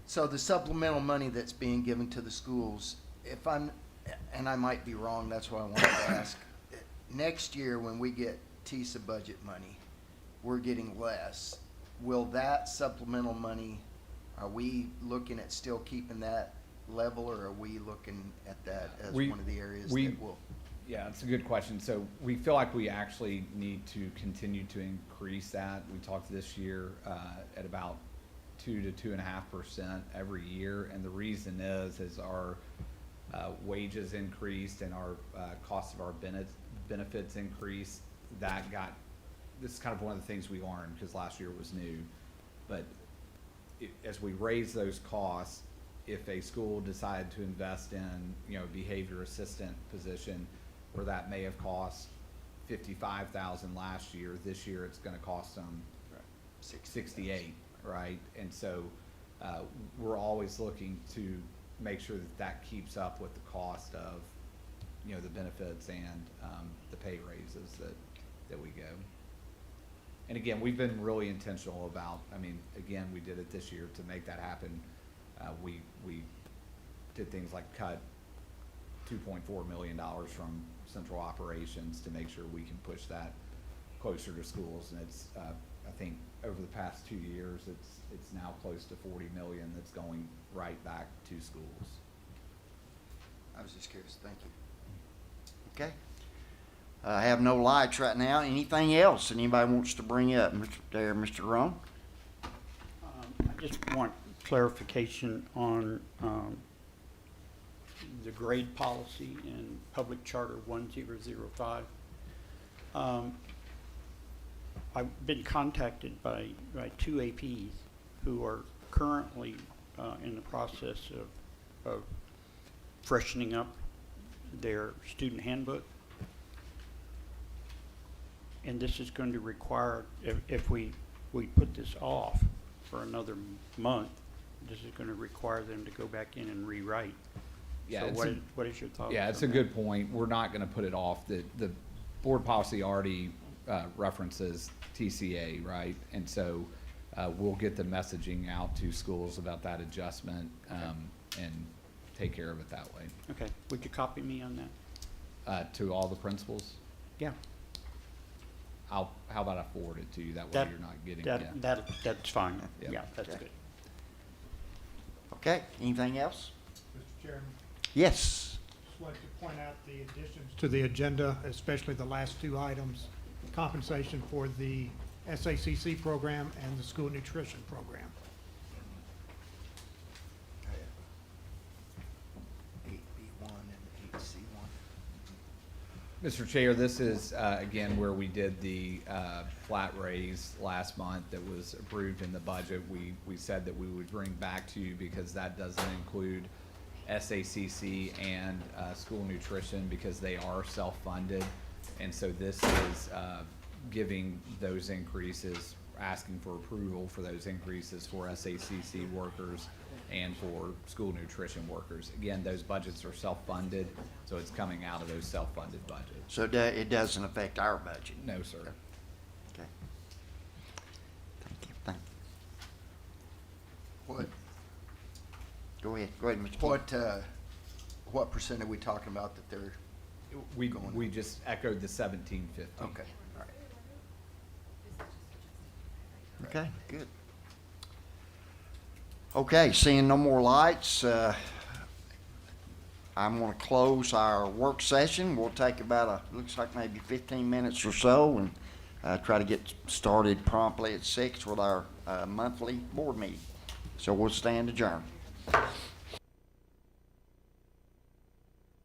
So the supplemental money that's being given to the schools, if I'm, and I might be wrong, that's why I wanted to ask. Next year, when we get TISA budget money, we're getting less. Will that supplemental money, are we looking at still keeping that level, or are we looking at that as We- one of the areas we- that will? Yeah, it's a good question. So we feel like we actually need to continue to increase that. We talked this year at about 2 to 2.5% every year, and the reason is our wages increased and our cost of our benefits increased. This is kind of one of the things we learned because last year was new, but as we raise those costs, if a school decided to invest in, behavior assistant position, where that may have cost $55,000 last year, this year it's gonna cost them 68, right? And so, we're always looking to make sure that keeps up with the cost of, the benefits and, the pay raises that we go. And again, we've been really intentional about, again, we did it this year to make that happen. We did things like cut $2.4 million from central operations to make sure we can push that closer to schools. And it's, I think over the past 2 years, it's now close to 40 million that's going right back to schools. I was just curious, thank you. Okay. I have no lights right now. Anything else anybody wants to bring up? Mr. Roan? I just want clarification on the grade policy in Public Charter 1005. I've been contacted by 2 APs who are currently in the process of freshening up their student handbook. And this is going to require, if we put this off for another month, this is going to require them to go back in and rewrite. Yeah, So what is your thought? Yeah, it's a good point. We're not gonna put it off. The board policy already references TCA, right? And so we'll get the messaging out to schools about that adjustment and take care of it that way. Okay, would you copy me on that? To all the principals, Yeah. how about I forward it to you? That way you're not getting, yeah. That's fine. Yeah. Yeah, that's Okay. good. Okay, anything else? Mr. Chairman, Yes. just wanted to point out the additions to the agenda, especially the last 2 items, compensation for the SACC program and the school nutrition program. 8B1 and 8C1. Mr. Chair, this is, again, where we did the flat raise last month that was approved in the budget. We said that we would bring back to you because that doesn't include SACC and school nutrition because they are self-funded. And so this is giving those increases, asking for approval for those increases for SACC workers and for school nutrition workers. Again, those budgets are self-funded, so it's coming out of those self-funded budgets. So it doesn't affect our budget? No, sir. Okay. Thank you. What, Go ahead, Mr. King. what percent are we talking about that they're, We just echoed the 1750. okay, all right. Okay, good. Okay, seeing no more lights, I'm gonna close our work session. We'll take about looks like maybe 15 minutes or so and try to get started promptly at 6 with our monthly board meeting. So we'll stand adjourned.